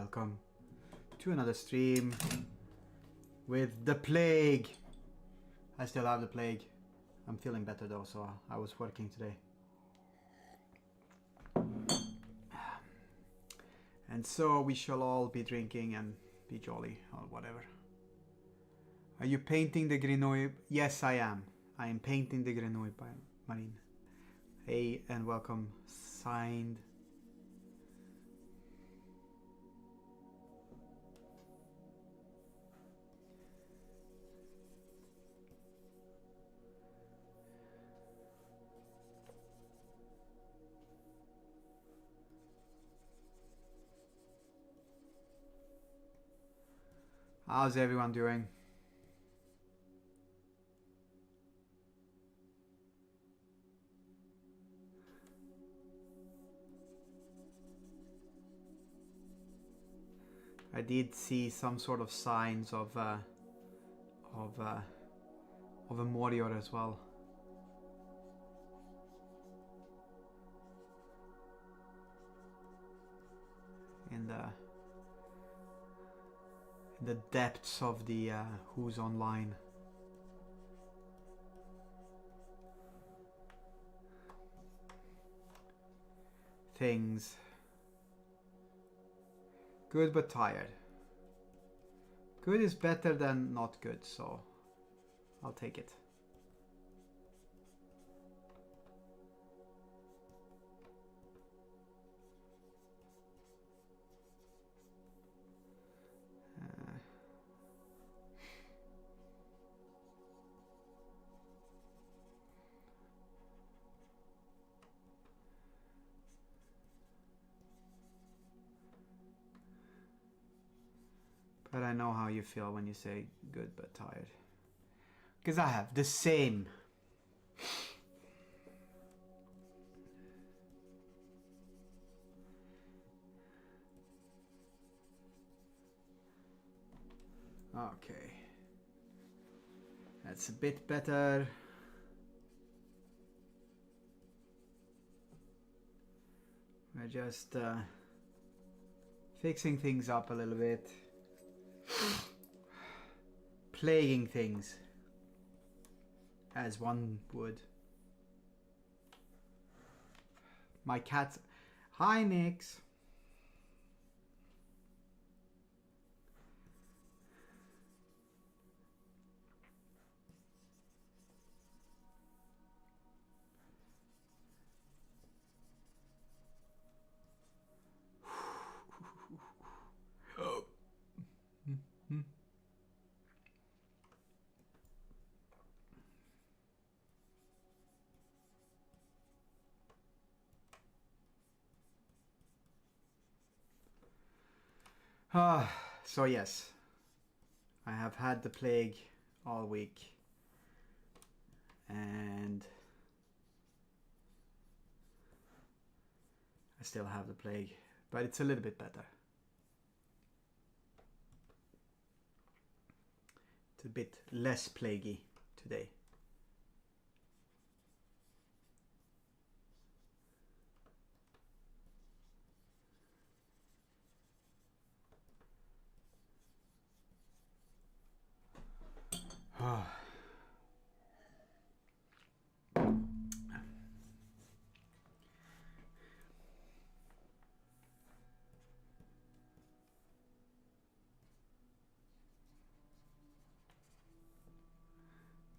welcome to another stream with the plague. I still have the plague. I'm feeling better though, so I was working today. And so we shall all be drinking and be jolly or whatever. Are you painting the Grenouille? Yes, I am. I am painting the Grenouille by Marine. Hey, and welcome. Signed. How's everyone doing? I did see some sort of signs of a Morior as well. In the depths of the Who's Online. Things. Good but tired. Good is better than not good, so I'll take it. But I know how you feel when you say good but tired. Because I have the same. Okay. That's a bit better. We're just fixing things up a little bit. Plaguing things as one would. My cat's. Hi, Nix. So yes, I have had the plague all week, and I still have the plague, but it's a little bit better. It's a bit less plaguey today.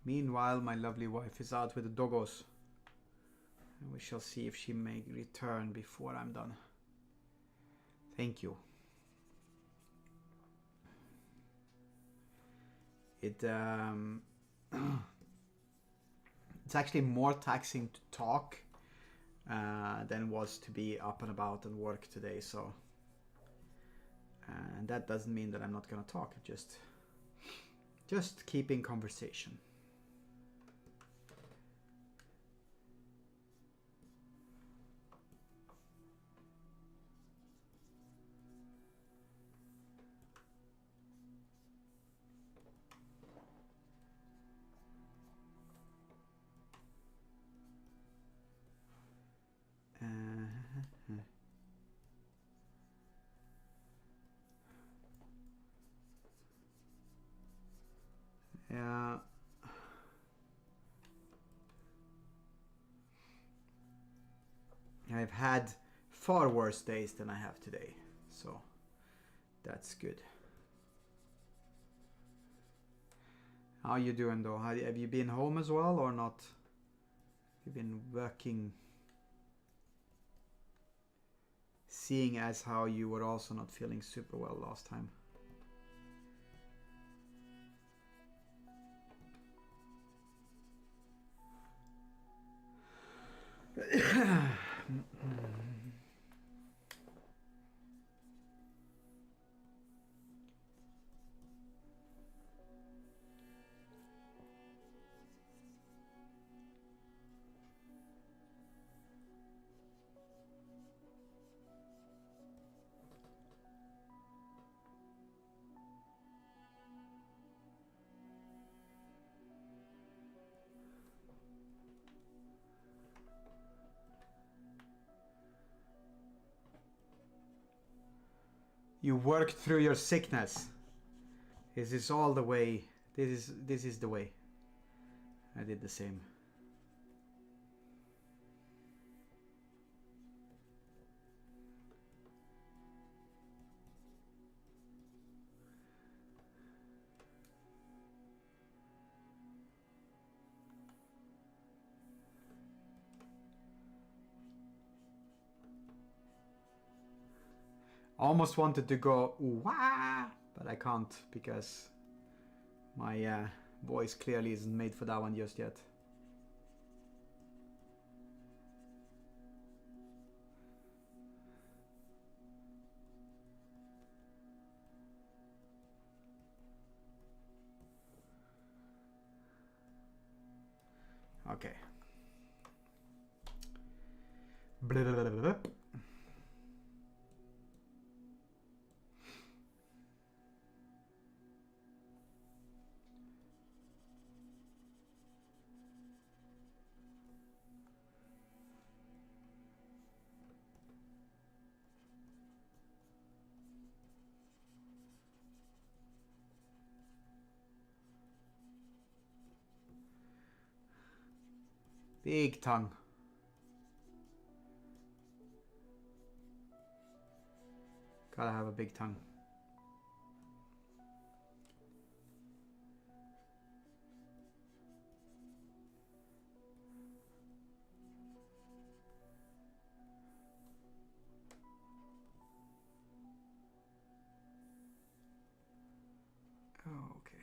Meanwhile, my lovely wife is out with the doggos. And we shall see if she may return before I'm done. Thank you. It's actually more taxing to talk than was to be up and about and work today, so and that doesn't mean that I'm not gonna talk, just keeping conversation. far worse days than I have today, so that's good. How you doing though? Have you been home as well or not? You've been working, seeing as how you were also not feeling super well last time. You worked through your sickness. This is all the way. This is the way. I did the same. Almost wanted to go wah, but I can't because my voice clearly isn't made for that one just yet. Okay. Blah, blah, blah, blah. Big tongue. Gotta have a big tongue. Okay.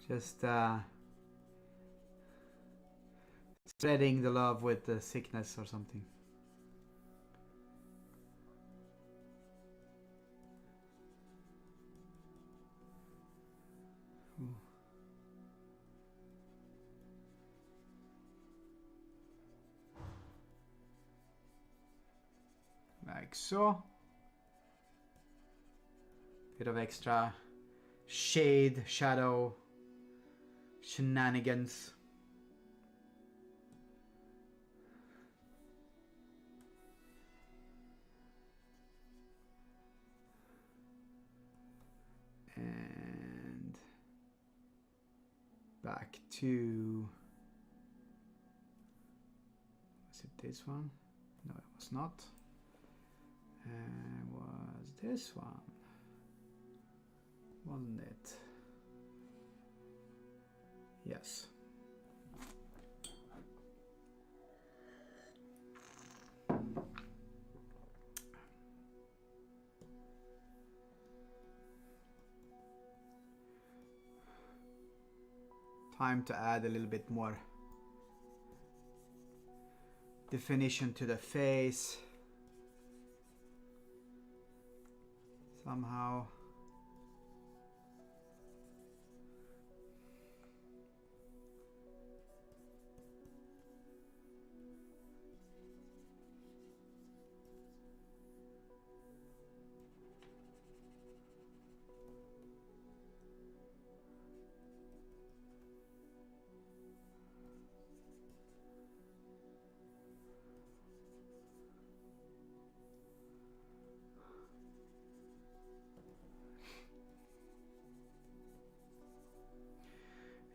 Just spreading the love with the sickness or something. Like so. Bit of extra shade, shadow, shenanigans. And back to, was it this one? No, it was not. Was this one? Wasn't it? Yes. Time to add a little bit more definition to the face. Somehow.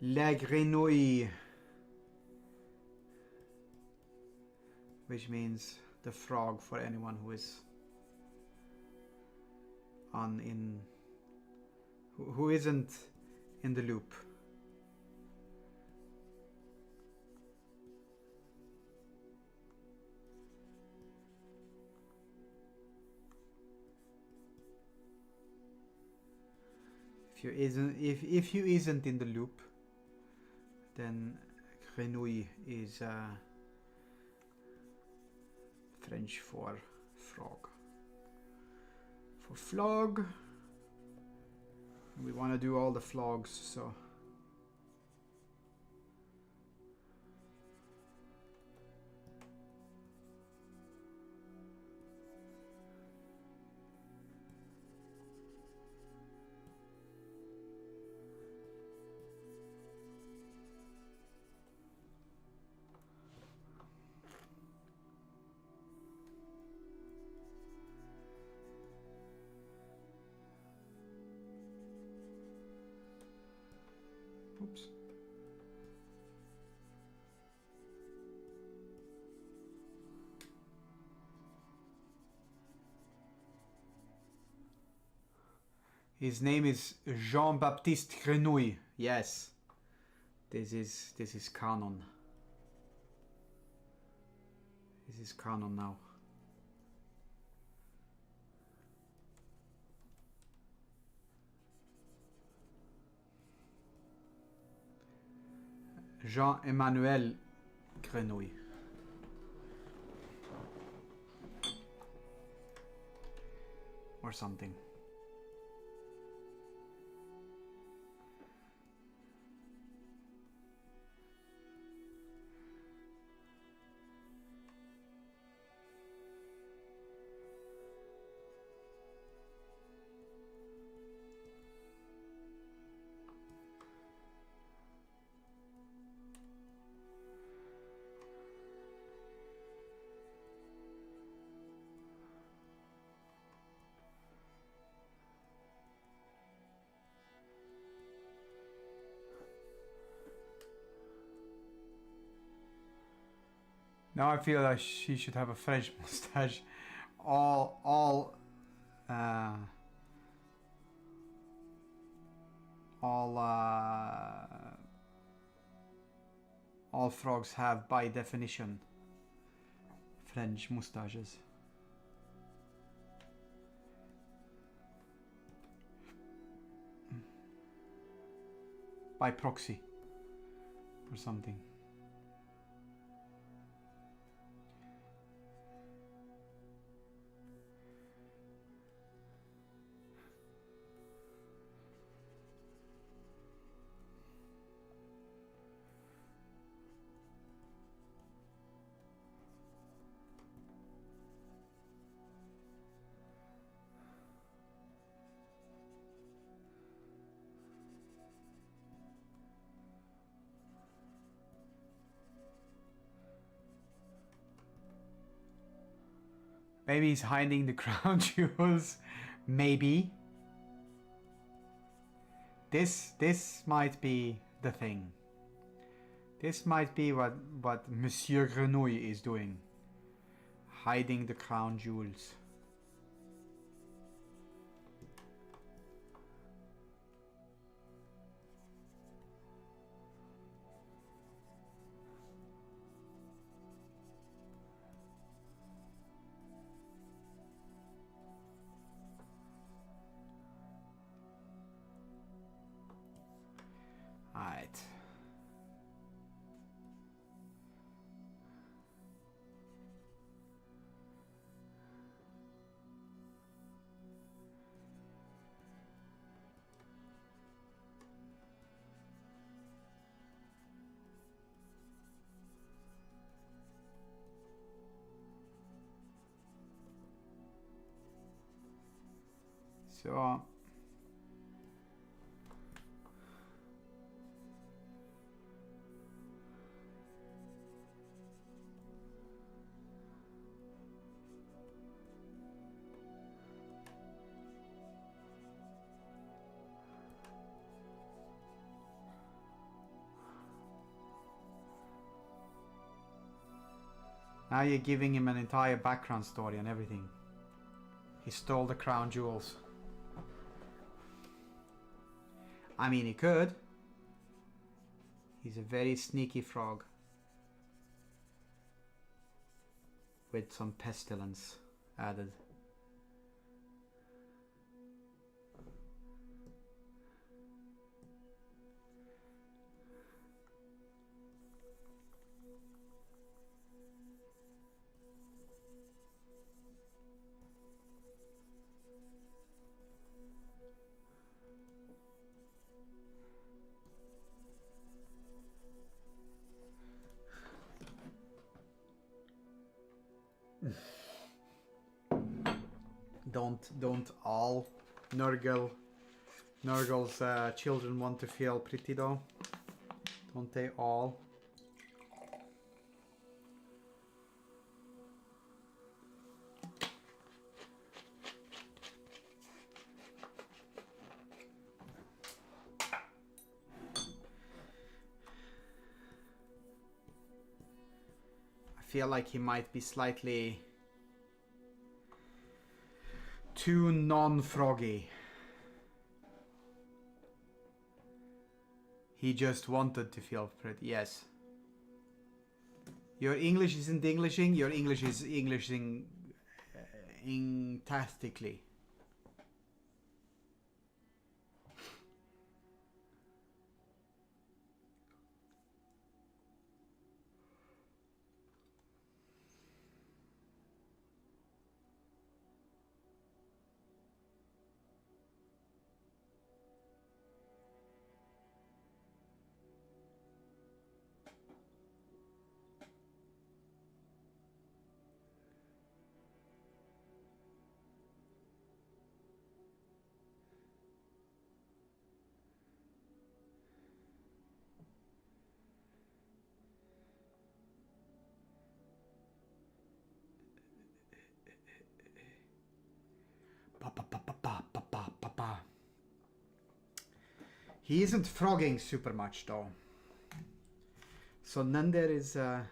La grenouille, which means the frog for anyone who is who isn't in the loop. If you isn't in the loop, then grenouille is French for frog. For flog, we want to do all the flogs, so oops. His name is Jean-Baptiste Grenouille. Yes, this is canon. This is canon now. Jean-Emmanuel Grenouille. Or something. Now I feel like she should have a French mustache. All frogs have, by definition, French mustaches. By proxy or something. Maybe he's hiding the crown jewels. Maybe. This might be the thing. This might be what Monsieur Grenouille is doing. Hiding the crown jewels. Alright. So Now you're giving him an entire background story and everything. He stole the crown jewels. I mean, he could. He's a very sneaky frog. With some pestilence added. Don't all Nurgle's children want to feel pretty though? Don't they all? I feel like he might be slightly too non-froggy. He just wanted to feel pretty. Yes. Your English isn't Englishing. Your English is Englishing fantastically. He isn't frogging super much though. So then there is the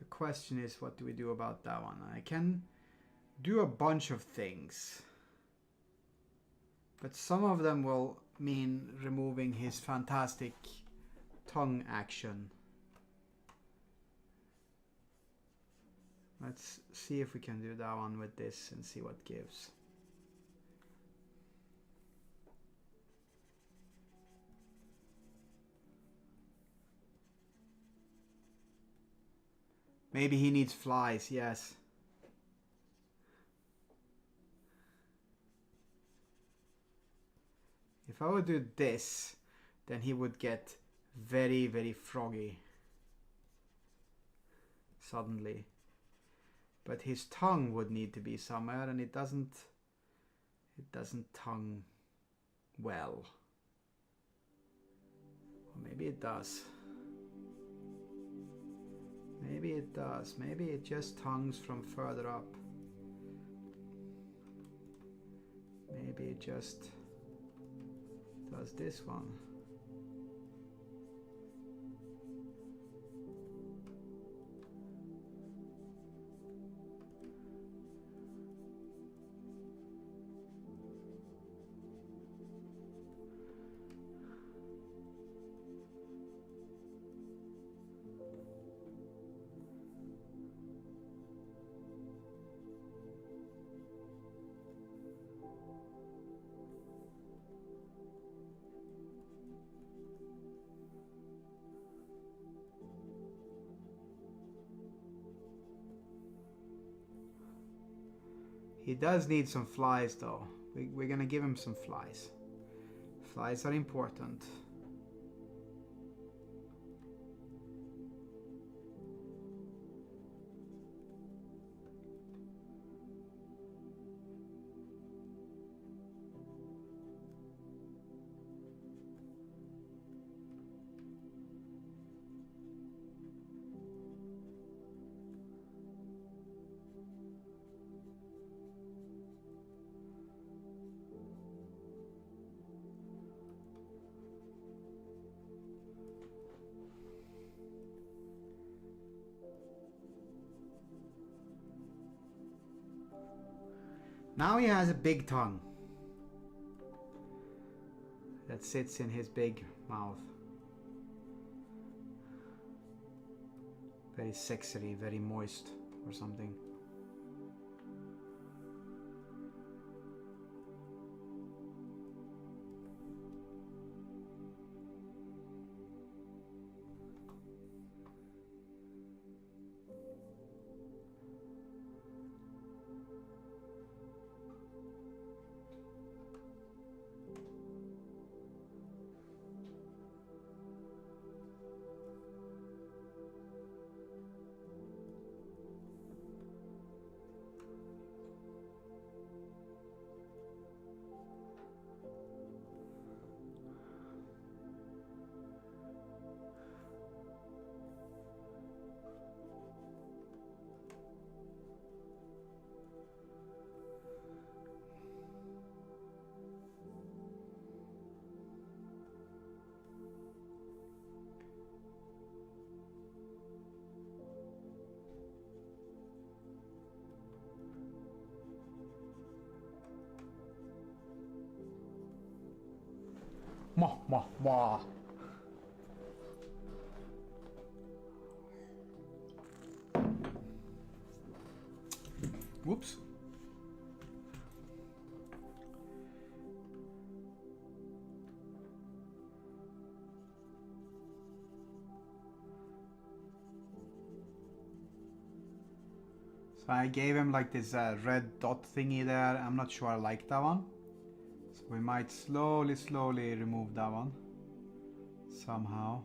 question is, what do we do about that one? I can do a bunch of things, but some of them will mean removing his fantastic tongue action. Let's see if we can do that one with this and see what gives. Maybe he needs flies, yes. If I would do this, then he would get very, very froggy suddenly. But his tongue would need to be somewhere, and it doesn't tongue well. Or maybe it does. Maybe it does. Maybe it just tongues from further up. Maybe it just does this one. He does need some flies though. We're gonna give him some flies. Flies are important. Now he has a big tongue that sits in his big mouth. Very sexy, very moist or something. Mwah, mwah, mwah. Whoops. So I gave him like this red dot thingy there. I'm not sure I like that one. So we might slowly remove that one somehow.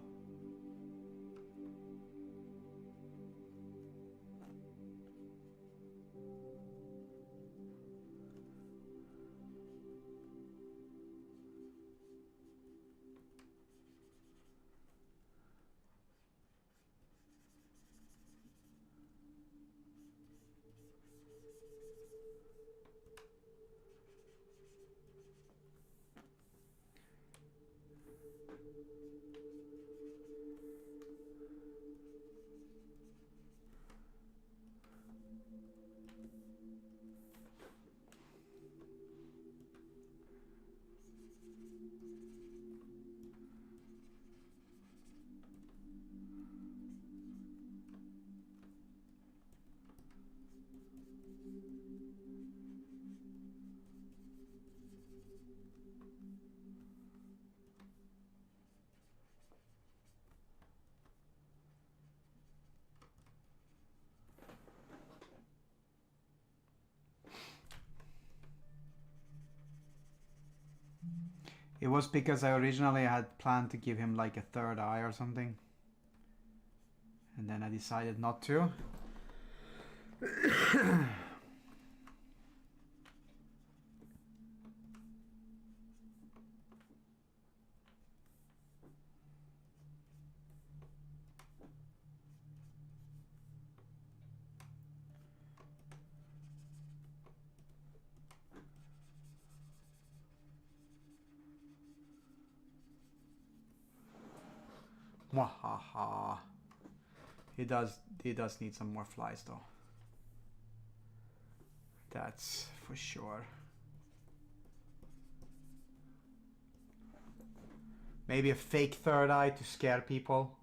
It was because I originally had planned to give him like a third eye or something. And then I decided not to. Mwahaha. He does need some more flies though. That's for sure. Maybe a fake third eye to scare people.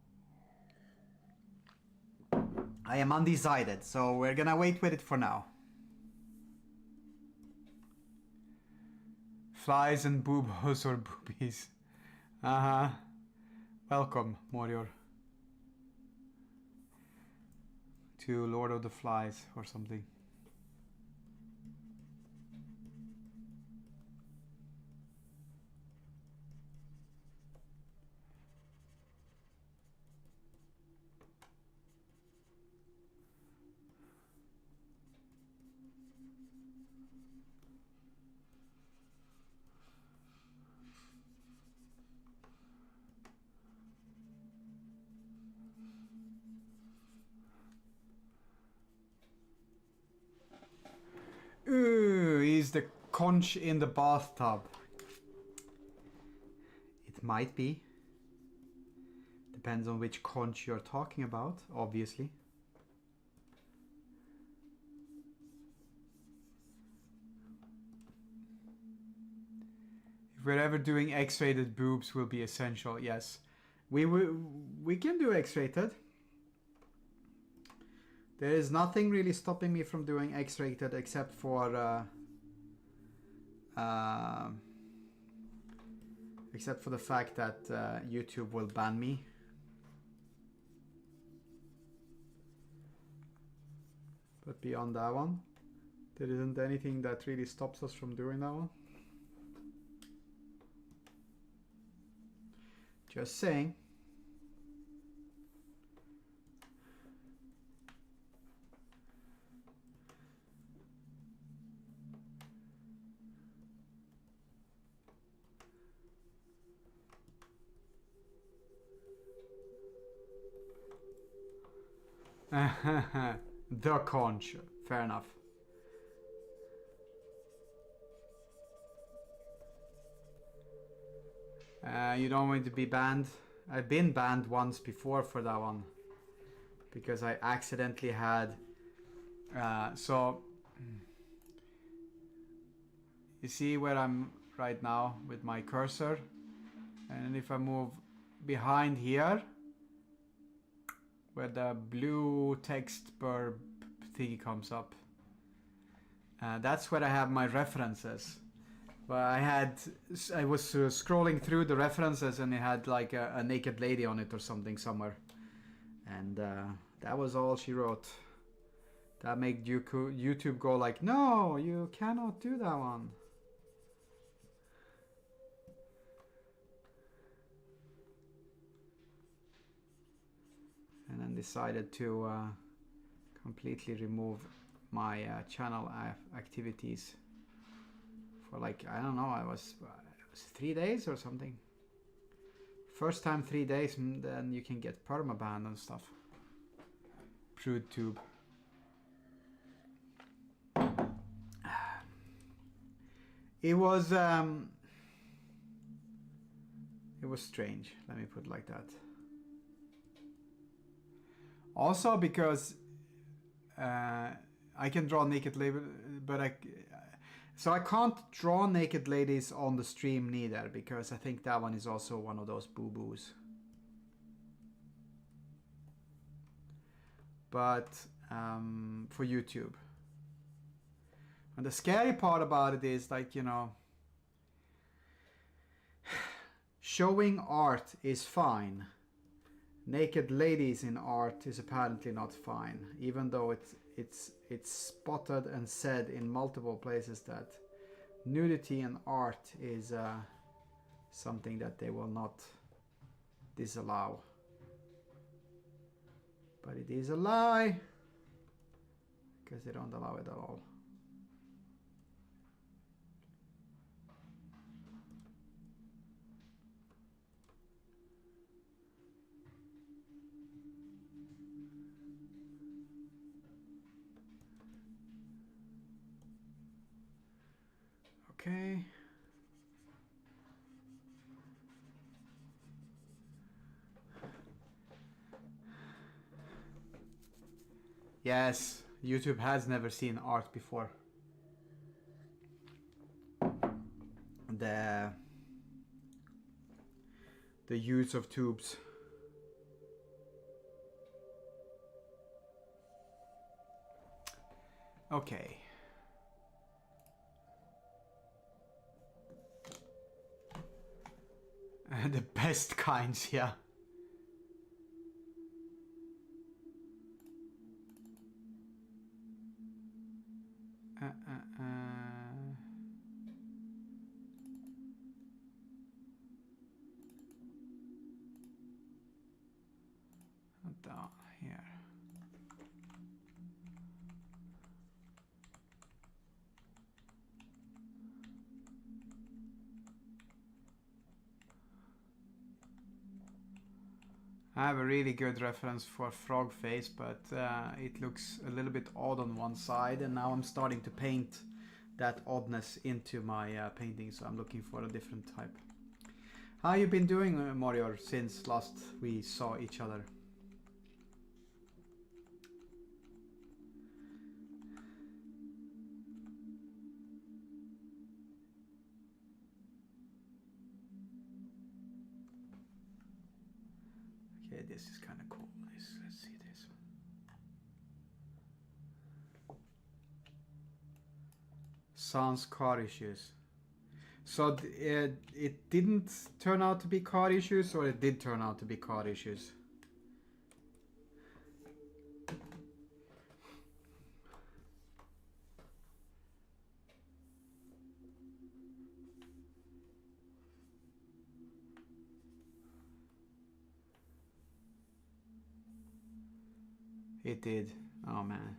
I am undecided, so we're gonna wait with it for now. Flies and boobos or boobies. Uh-huh. Welcome, Morior. To Lord of the Flies or something. Ooh, he's the conch in the bathtub. It might be. Depends on which conch you're talking about, obviously. If we're ever doing X-rated, boobs will be essential. Yes, we can do X-rated. There is nothing really stopping me from doing X-rated except for the fact that YouTube will ban me. But beyond that one, there isn't anything that really stops us from doing that one. Just saying. The conch. Fair enough. You don't want to be banned. I've been banned once before for that one because I accidentally had so you see where I'm right now with my cursor, and if I move behind here where the blue text bar thingy comes up, that's where I have my references. But I was scrolling through the references and it had like a naked lady on it or something somewhere, and that was all she wrote. That made YouTube go like, no, you cannot do that one. And then decided to completely remove my channel activities for like, I don't know, it was 3 days or something. First time 3 days, then you can get permaban and stuff. PrudeTube. It was strange, let me put it like that. Also because I can draw naked ladies, but I can't draw naked ladies on the stream neither, because I think that one is also one of those boo-boos. But for YouTube. And the scary part about it is, like, you know, showing art is fine. Naked ladies in art is apparently not fine, even though it's spotted and said in multiple places that nudity in art is something that they will not disallow. But it is a lie, because they don't allow it at all. Okay. Yes, YouTube has never seen art before. The use of tubes. Okay. The best kinds, yeah. Down here. I have a really good reference for frog face, but it looks a little bit odd on one side, and now I'm starting to paint that oddness into my painting, so I'm looking for a different type. How you been doing, Mario, since last we saw each other? this is kind of cool. Let's see this. Sans car issues. So it didn't turn out to be car issues, or it did turn out to be car issues? It did. Oh man.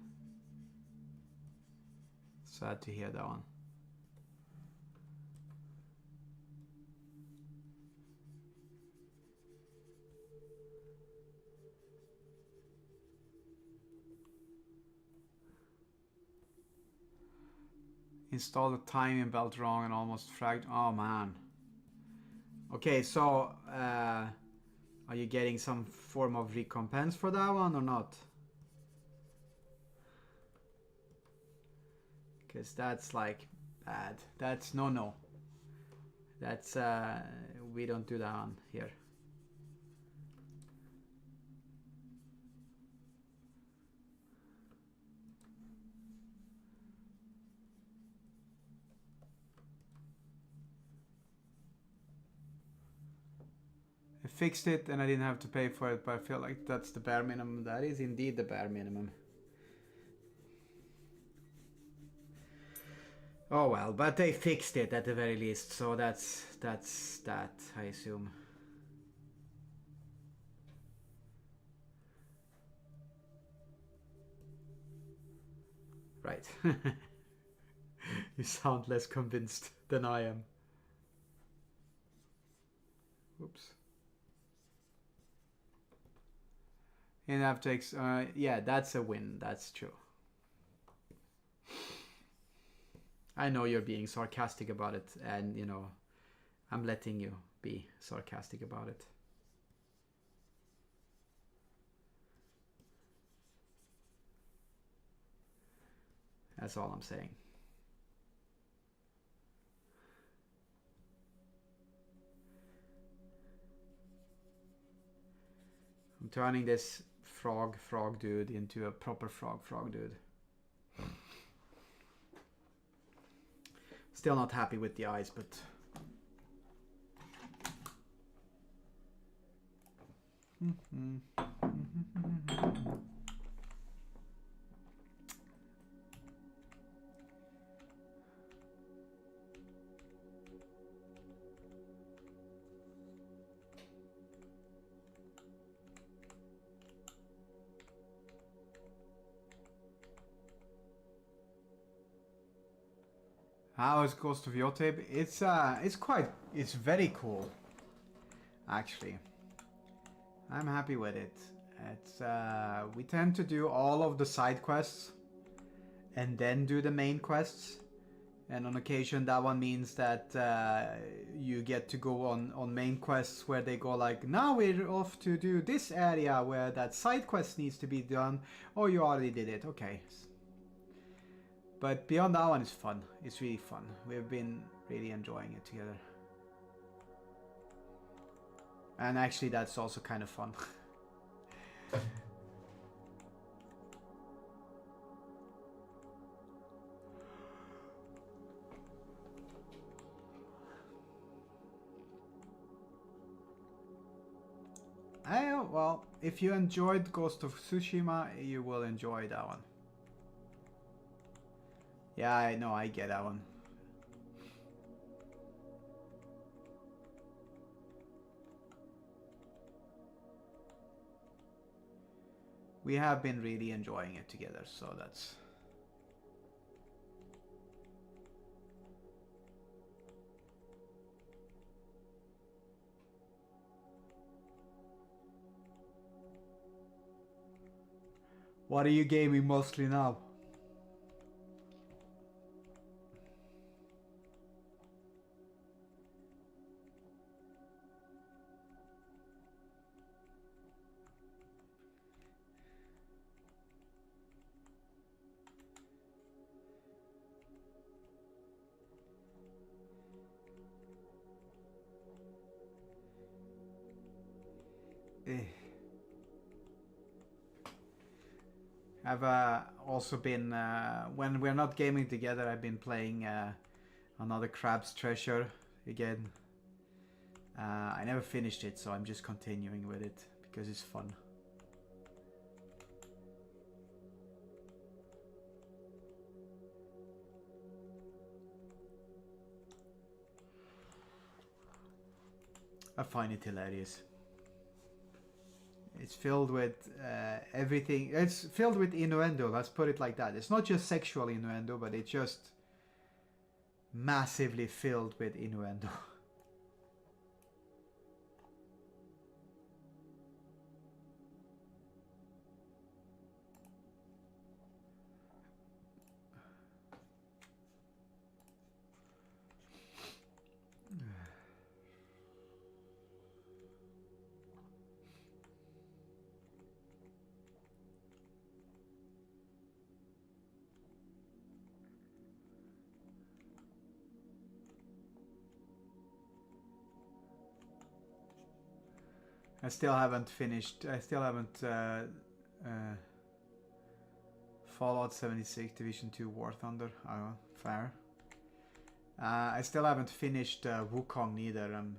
Sad to hear that one. Install the timing belt wrong and almost fragged. Oh man. Okay, so are you getting some form of recompense for that one or not? Because that's like bad. That's no. That's we don't do that one here. I fixed it and I didn't have to pay for it, but I feel like that's the bare minimum. That is indeed the bare minimum. Oh well, but they fixed it at the very least, so that's that, I assume. Right. You sound less convinced than I am. Oops. In-app takes, yeah, that's a win, that's true. I know you're being sarcastic about it, and you know, I'm letting you be sarcastic about it. That's all I'm saying. I'm turning this frog dude into a proper frog dude. Still not happy with the eyes, but how is Ghost of Yotabe? It's very cool, actually. I'm happy with it. It's we tend to do all of the side quests and then do the main quests, and on occasion that one means that you get to go on main quests where they go like, now we're off to do this area where that side quest needs to be done. Oh, you already did it, okay. But beyond that one, is fun. It's really fun. We've been really enjoying it together. And actually, that's also kind of fun. Well, if you enjoyed Ghost of Tsushima, you will enjoy that one. Yeah, I know, I get that one. We have been really enjoying it together, so that's... What are you gaming mostly now? I've also been, when we're not gaming together, I've been playing another Crab's Treasure again. I never finished it, so I'm just continuing with it because it's fun. I find it hilarious. It's filled with everything. It's filled with innuendo, let's put it like that. It's not just sexual innuendo, but it's just massively filled with innuendo. I still haven't finished. I still haven't Fallout 76 Division 2 War Thunder. Oh, fair. I still haven't finished Wukong neither. I'm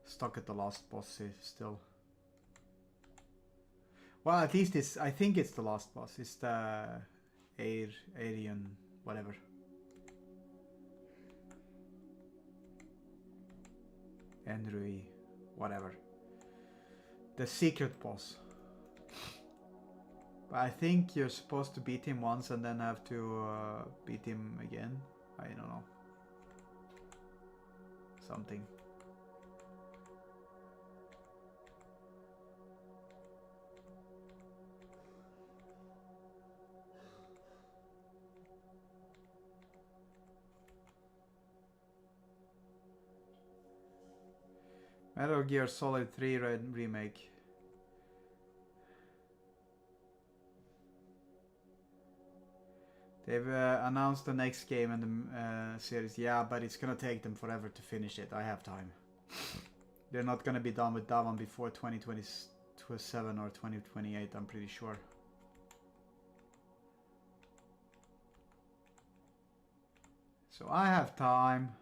stuck at the last boss still. Well, at least it's. I think it's the last boss. It's the Aryan whatever. Enrui, whatever. The secret boss. But I think you're supposed to beat him once and then have to beat him again. I don't know. Something. Metal Gear Solid 3 remake. They've announced the next game in the series. Yeah, but it's gonna take them forever to finish it. I have time. They're not gonna be done with that one before 2027 or 2028, I'm pretty sure. So I have time.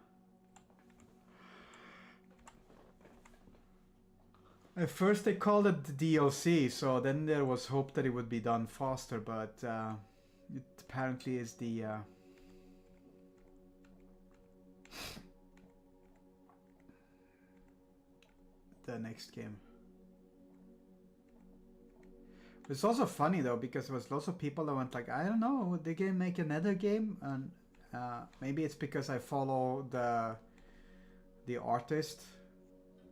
At first they called it the DLC, so then there was hope that it would be done faster, but it apparently is the next game. It's also funny though, because there was lots of people that went like, I don't know, would they make another game? And maybe it's because I follow the artist,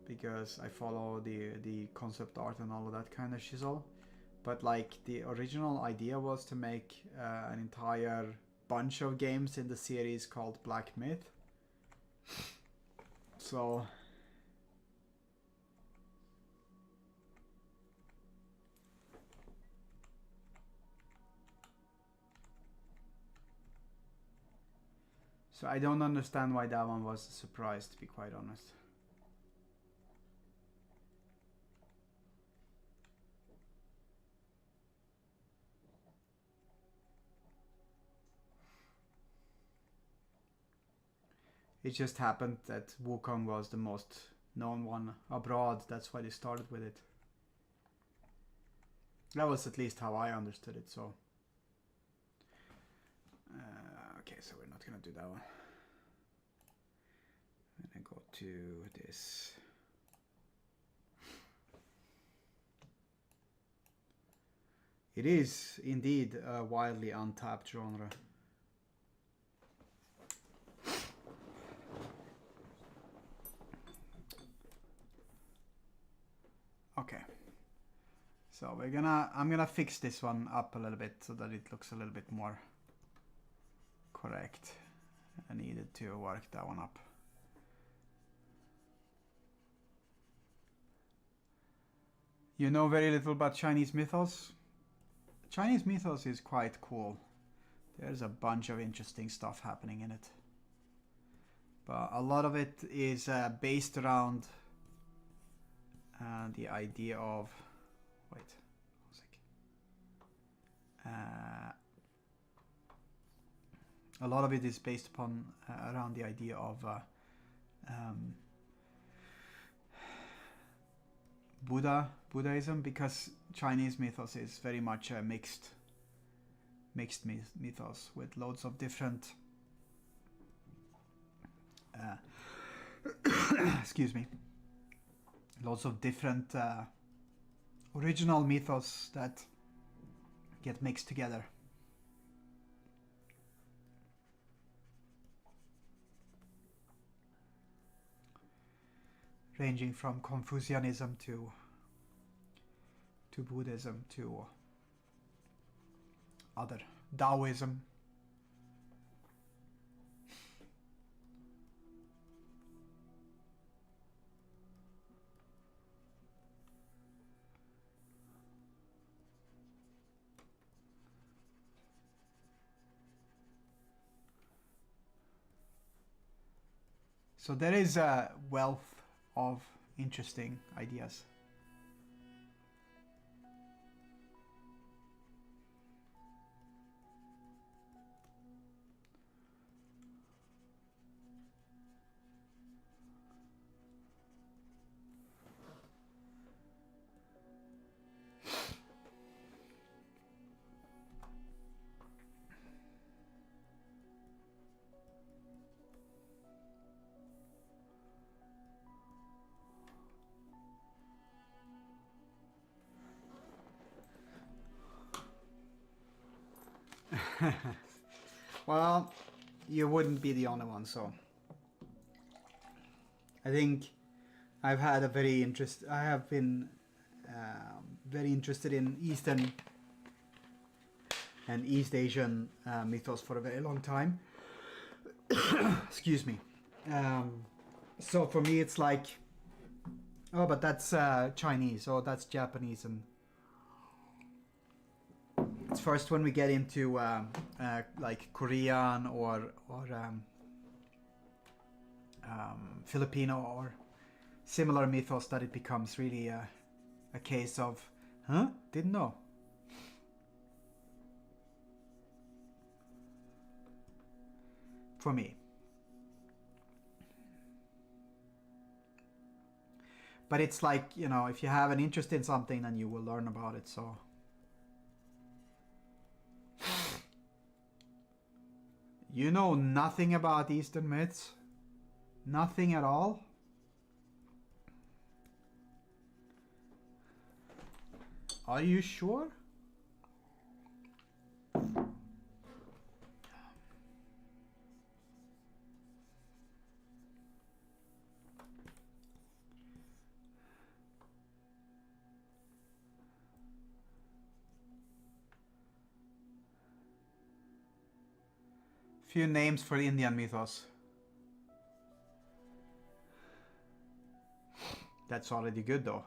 because I follow the concept art and all of that kind of shizzle. But like the original idea was to make an entire bunch of games in the series called Black Myth. So I don't understand why that one was a surprise, to be quite honest. It just happened that Wukong was the most known one abroad. That's why they started with it. That was at least how I understood it, so. Okay, so we're not gonna do that one. I'm gonna go to this. It is indeed a wildly untapped genre. Okay, so I'm gonna fix this one up a little bit so that it looks a little bit more correct. I needed to work that one up. You know very little about Chinese mythos? Chinese mythos is quite cool. There's a bunch of interesting stuff happening in it. But a lot of it is based around the idea of, wait, a lot of it is based upon around the idea of Buddhism, because Chinese mythos is very much a mixed mythos with loads of different excuse me, lots of different original mythos that get mixed together. Ranging from Confucianism to Buddhism to other Taoism. So there is a wealth of interesting ideas. Well, you wouldn't be the only one, so I think I've had a I have been very interested in Eastern and East Asian mythos for a very long time. Excuse me. So for me it's like, oh, but that's Chinese, or that's Japanese, and it's first when we get into like Korean or Filipino or similar mythos that it becomes really a case of, huh? Didn't know. For me. But it's like, you know, if you have an interest in something, then you will learn about it, so. You know nothing about Eastern myths? Nothing at all? Are you sure? Few names for Indian mythos. That's already good though.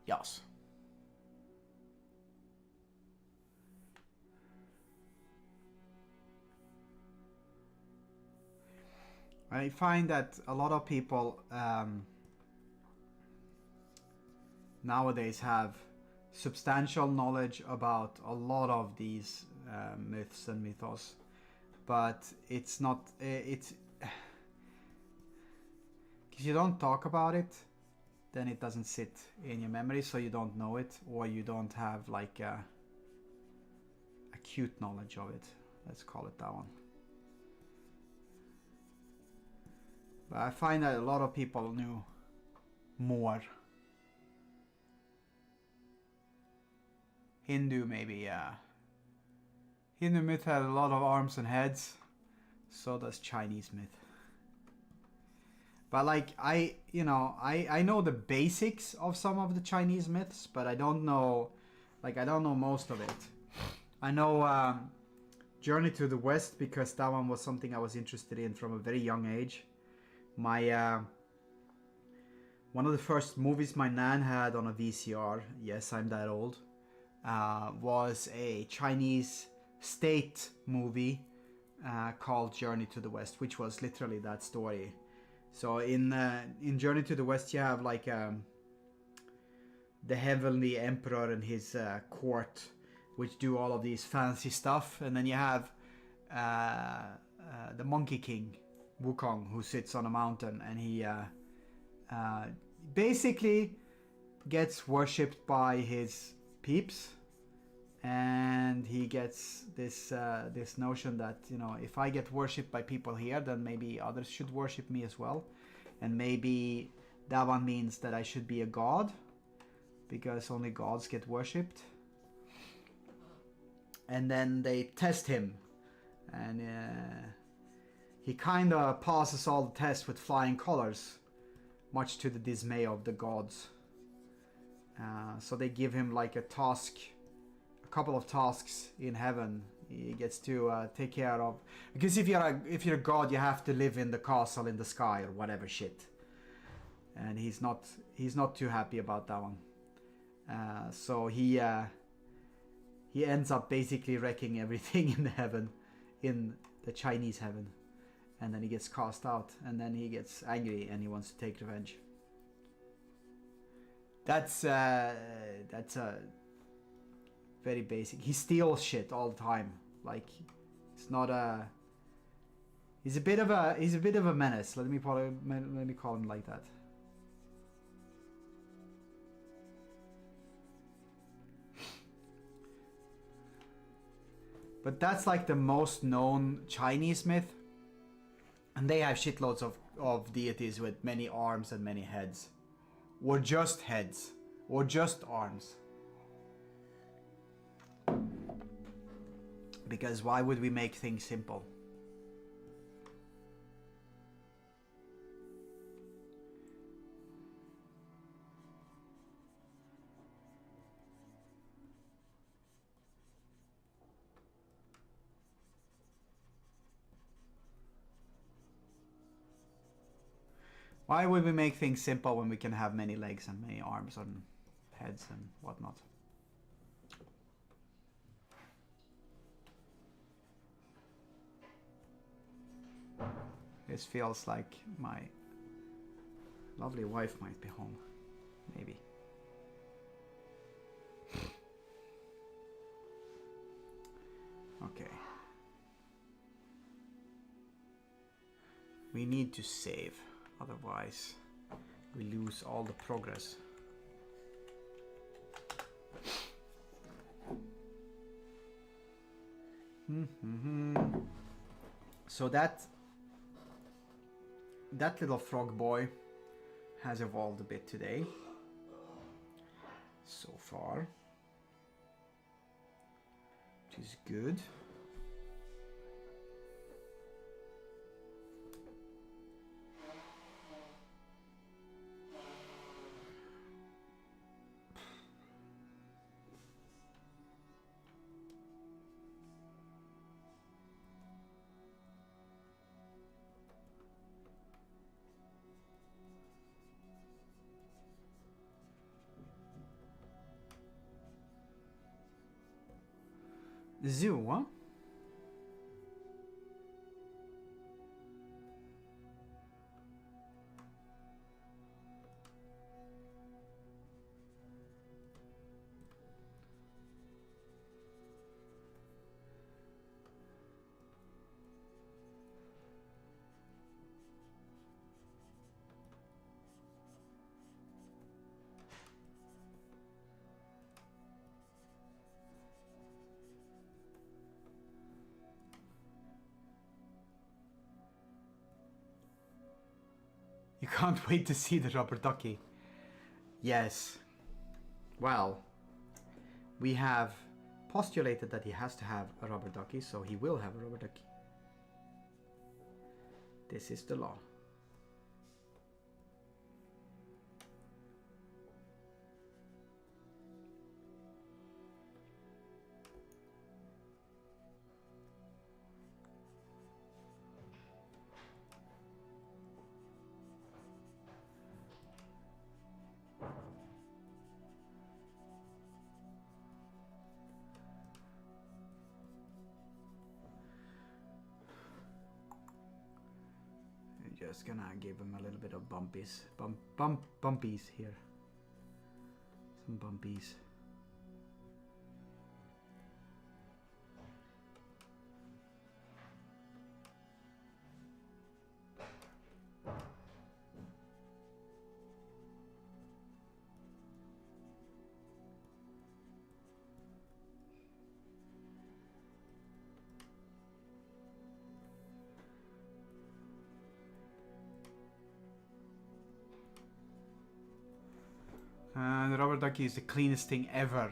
Yes. I find that a lot of people nowadays have substantial knowledge about a lot of these myths and mythos, but it's not, it's because you don't talk about it, then it doesn't sit in your memory, so you don't know it, or you don't have like acute knowledge of it. Let's call it that one. But I find that a lot of people knew more. Hindu maybe, yeah. Hindu myth had a lot of arms and heads. So does Chinese myth. But like I know the basics of some of the Chinese myths, but I don't know most of it. I know Journey to the West because that one was something I was interested in from a very young age. My one of the first movies my nan had on a VCR, yes, I'm that old, was a Chinese state movie called Journey to the West, which was literally that story. So in Journey to the West, you have like the heavenly emperor and his court, which do all of these fancy stuff, and then you have the Monkey King, Wukong, who sits on a mountain, and he basically gets worshipped by his peeps, and he gets this this notion that, you know, if I get worshipped by people here, then maybe others should worship me as well, and maybe that one means that I should be a god, because only gods get worshipped. And then they test him, and he kind of passes all the tests with flying colors, much to the dismay of the gods. So they give him like a task, a couple of tasks in heaven. He gets to take care of, because if you're a god, you have to live in the castle in the sky or whatever shit. And he's not too happy about that one. So he ends up basically wrecking everything in the heaven, in the Chinese heaven, and then he gets cast out, and then he gets angry and he wants to take revenge. That's a very basic. He steals shit all the time. Like, it's not a. He's a bit of a menace. Let me call him like that. But that's like the most known Chinese myth. And they have shitloads of deities with many arms and many heads. Or just heads. Or just arms. Because why would we make things simple? Why would we make things simple when we can have many legs and many arms and heads and whatnot? This feels like my lovely wife might be home. Maybe. Okay. We need to save. Otherwise, we lose all the progress. So that little frog boy has evolved a bit today. So far. Which is good. Zoo, huh? You can't wait to see the rubber ducky. Yes. Well, we have postulated that he has to have a rubber ducky, so he will have a rubber ducky. This is the law. just gonna give him a little bit of bumpies here. Some bumpies. The rubber ducky is the cleanest thing ever.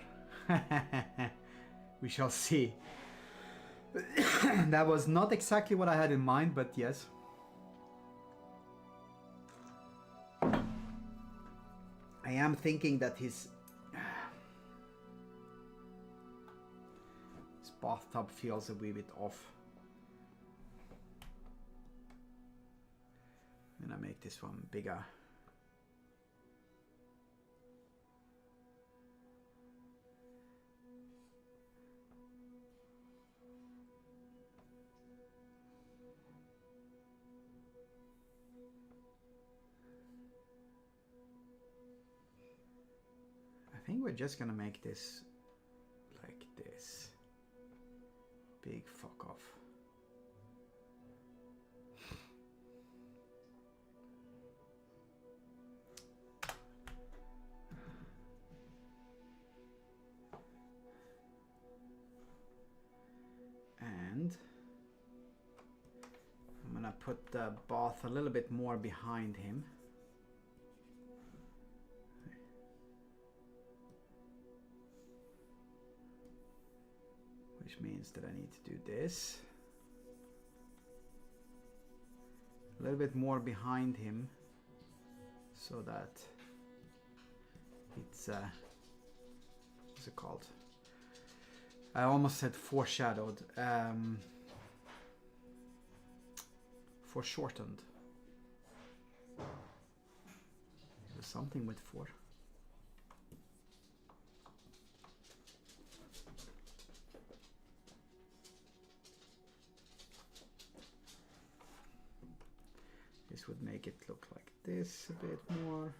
We shall see. That was not exactly what I had in mind, but yes. I am thinking that his bathtub feels a wee bit off. I'm gonna make this one bigger. I think we're just gonna make this like this. Big fuck off. And I'm gonna put the bath a little bit more behind him. Which means that I need to do this. A little bit more behind him so that it's what's it called? I almost said foreshadowed. Foreshortened. There's something with for. This would make it look like this a bit more.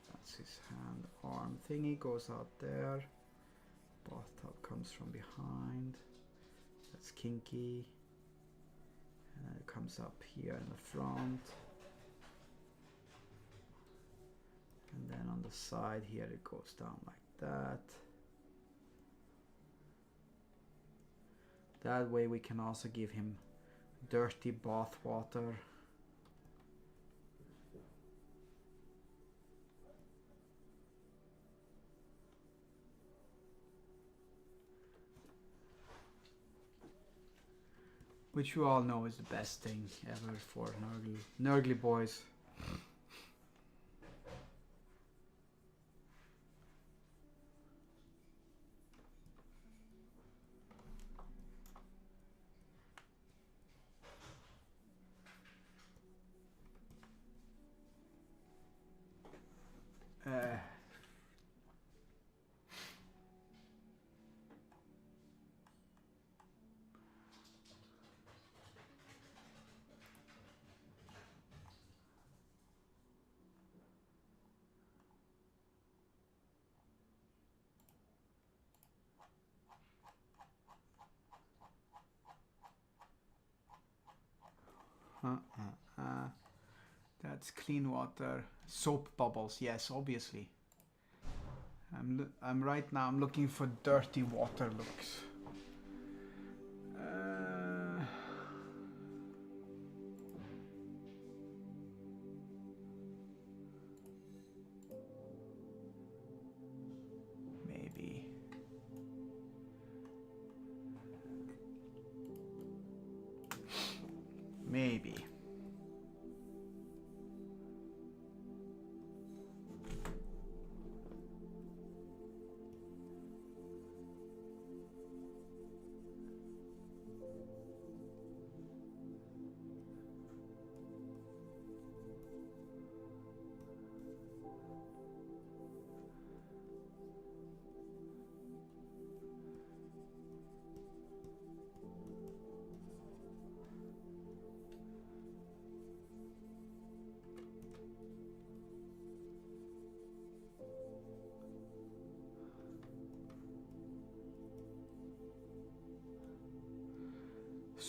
That's his hand arm thingy goes out there. Bathtub comes from behind. That's kinky. And then it comes up here in the front. And then on the side here it goes down like that. That way we can also give him dirty bath water. Which you all know is the best thing ever for nurgly boys. That's clean water. Soap bubbles, yes, obviously. I'm right now, I'm looking for dirty water looks. Maybe. Maybe.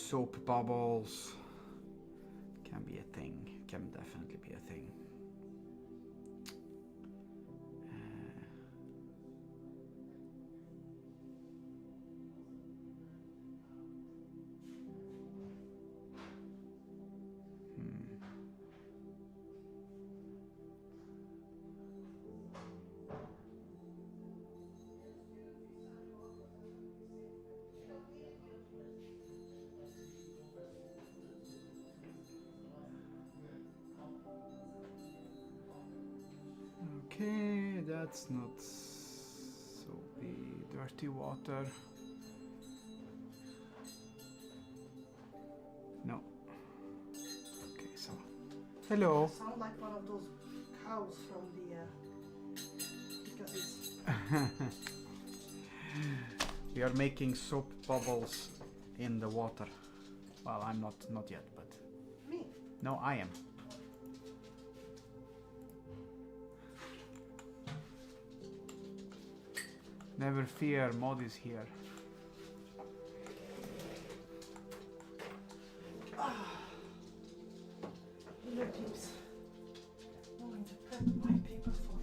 Soap bubbles can be a thing, can definitely be a thing. Okay, that's not soapy, dirty water. No. Okay, so hello. Sound like one of those cows from the because it's We are making soap bubbles in the water. Well, I'm not yet, but me. no, I am. Never fear, Mod is here. Hello, peeps. I'm going to prep my paper for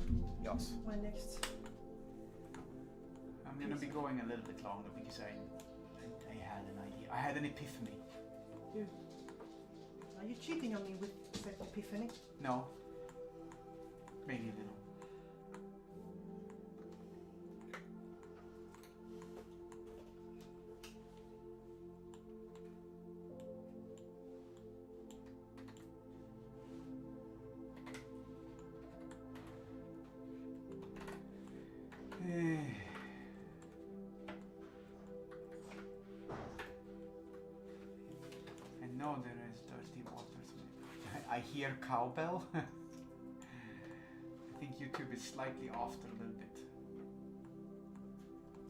Yes. my next. I'm gonna be going a little bit longer because I had an idea. I had an epiphany. Are you cheating on me with that epiphany? No. Maybe a little. I know there is dirty water. I hear cowbell. I think YouTube is slightly after a little bit.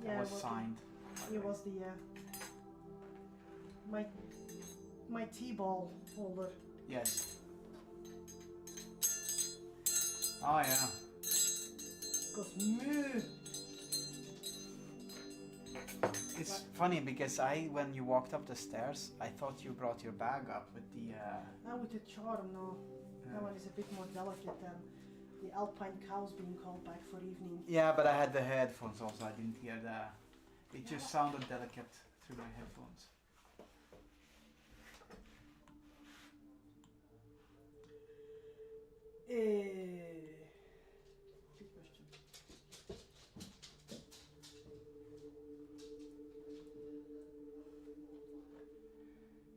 That was signed. It was the my T-ball holder. Yes. Oh yeah. Goes moo. It's funny because when you walked up the stairs, I thought you brought your bag up with the. With the charm, no. That one is a bit more delicate than the alpine cows being called back for evening. Yeah, but I had the headphones also. I didn't hear the. It just sounded delicate through my headphones. Good question.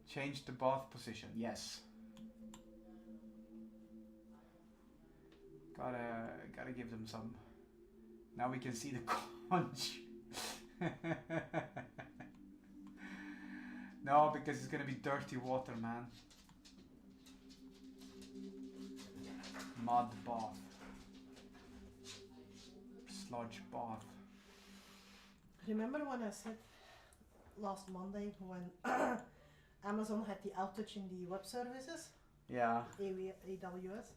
Change the bath position. Yes. Gotta give them some. Now we can see the conch. No, because it's gonna be dirty water, man. Mud bath. Sludge bath. Remember when I said last Monday when Amazon had the outage in the web services? Yeah. AWS.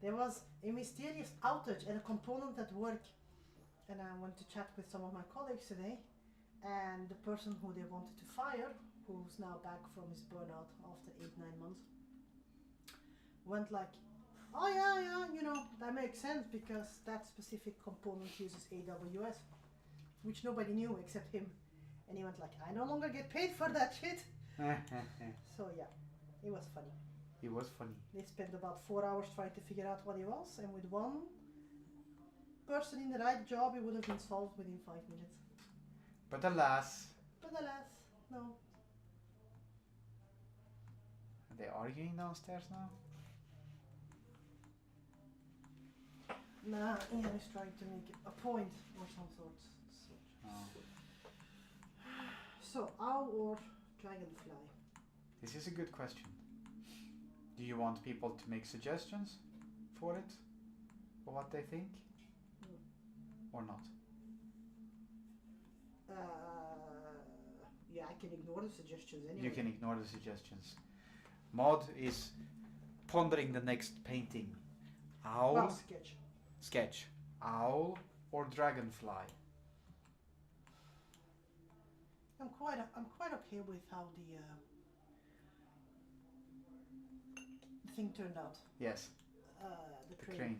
There was a mysterious outage and a component at work, and I went to chat with some of my colleagues today, and the person who they wanted to fire, who's now back from his burnout after 8-9 months, went like, oh yeah, you know, that makes sense because that specific component uses AWS, which nobody knew except him. And he went like, I no longer get paid for that shit. So yeah, it was funny. It was funny. They spent about 4 hours trying to figure out what it was, and with one person in the right job, it would have been solved within 5 minutes. But alas. No. Are they arguing downstairs now? Nah, Ian is trying to make a point or some sort. So, owl or dragonfly? This is a good question. Do you want people to make suggestions for it? For what they think? Or not? Yeah, I can ignore the suggestions anyway. You can ignore the suggestions. Mod is pondering the next painting. Owl? Well, sketch. Sketch. Owl or dragonfly? I'm quite okay with how the thing turned out. Yes. The The crane. crane.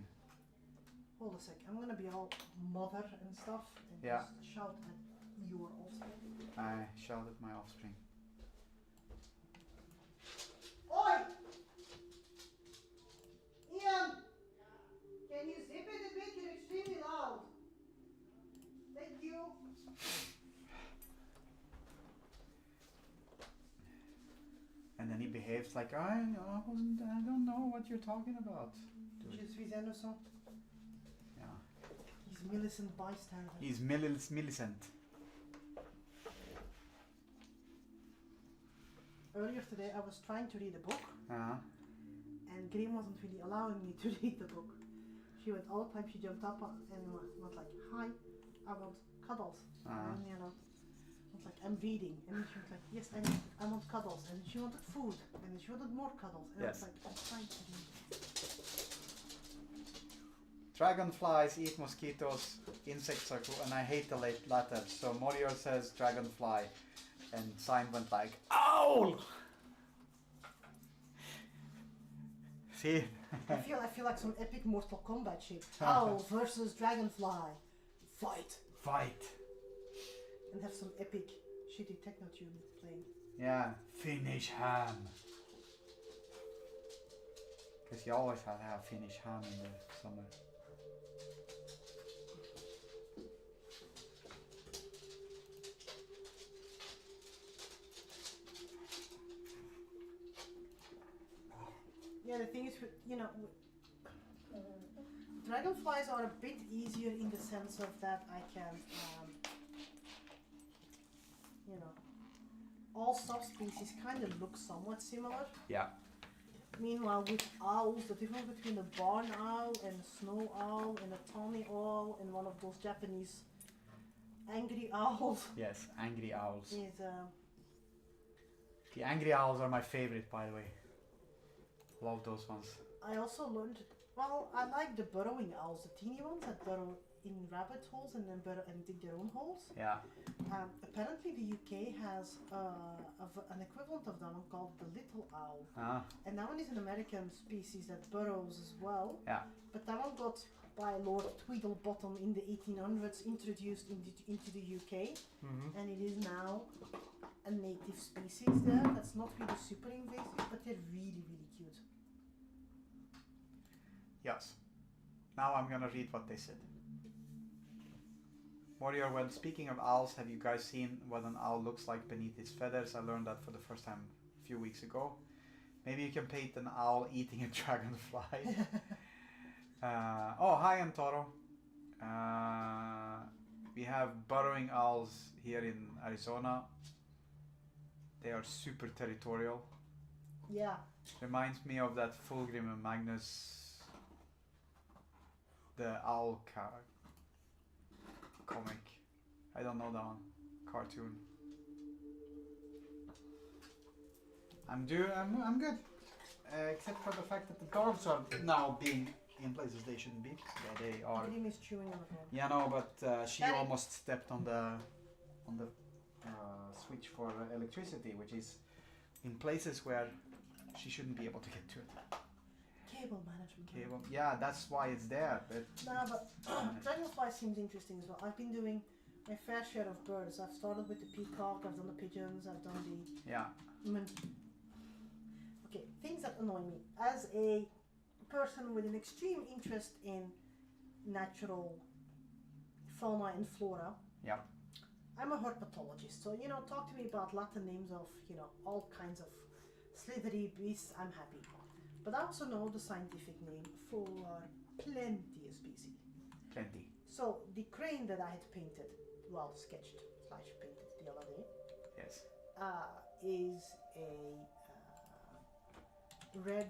Hold a sec. I'm gonna be all mother and stuff and Yeah. just shout at your offspring. I shout at my offspring. Oi! Ian! Can you zip it a bit? You're extremely loud. Thank you. And then he behaves like I don't know what you're talking about. Je suis innocent. Yeah. He's Millicent bystander. He's Millicent. Earlier today I was trying to read a book and Graham wasn't really allowing me to read the book. She went all the time, she jumped up and was like, hi, I want cuddles. And you know, I was like, I'm reading. And then she was like, yes, I want cuddles. And she wanted food. And then she wanted more cuddles. And Yes. I was like, I'm trying to read. Dragonflies eat mosquitoes, insects are cool, and I hate the latter. So Morior says dragonfly, and Sign went like, owl! See? I feel like some epic Mortal Kombat shit. Owl versus Dragonfly. Fight. Fight. And have some epic shitty techno tune playing. Yeah, Finnish ham. Because you always have to have Finnish ham in the summer. Yeah, the thing is, you know, dragonflies are a bit easier in the sense of that I can, you know, all subspecies kind of look somewhat similar. Yeah. Meanwhile, with owls, the difference between a barn owl and a snow owl and a tawny owl and one of those Japanese angry owls Yes, angry owls. is, The angry owls are my favorite, by the way. Love those ones. I also learned, well, I like the burrowing owls, the teeny ones that burrow in rabbit holes and then burrow and dig their own holes. Yeah. Apparently the UK has an equivalent of that one called the little owl. And that one is an American species that burrows as well. Yeah. But that one got, by Lord Tweedlebottom in the 1800s, introduced into the UK. Mm-hmm. And it is now a native species there. That's not really super invasive, but they're really, really cute. Yes. Now I'm gonna read what they said. Warrior, when speaking of owls, have you guys seen what an owl looks like beneath its feathers? I learned that for the first time a few weeks ago. Maybe you can paint an owl eating a dragonfly. Oh, hi, Antoro. We have burrowing owls here in Arizona. They are super territorial. Yeah. Reminds me of that Fulgrim and Magnus, the owl comic. I don't know that one. Cartoon. I'm good. Except for the fact that the dogs are now being in places they shouldn't be. Yeah, they are. Dream is chewing on the phone. Yeah, no, but she Daddy. almost stepped on the switch for electricity, which is in places where she shouldn't be able to get to it. Cable management. Cable. Yeah, that's why it's there. But No, but dragonfly seems interesting as well. I've been doing my fair share of birds. I've started with the peacock, I've done the pigeons, I've done the... yeah. Okay, things that annoy me. As a person with an extreme interest in natural fauna and flora, Yeah. I'm a herpetologist. So, you know, talk to me about Latin names of, you know, all kinds of slithery beasts, I'm happy. But I also know the scientific name for plenty of species. Plenty. So the crane that I had painted, well, sketched / painted the other day, Yes. is a red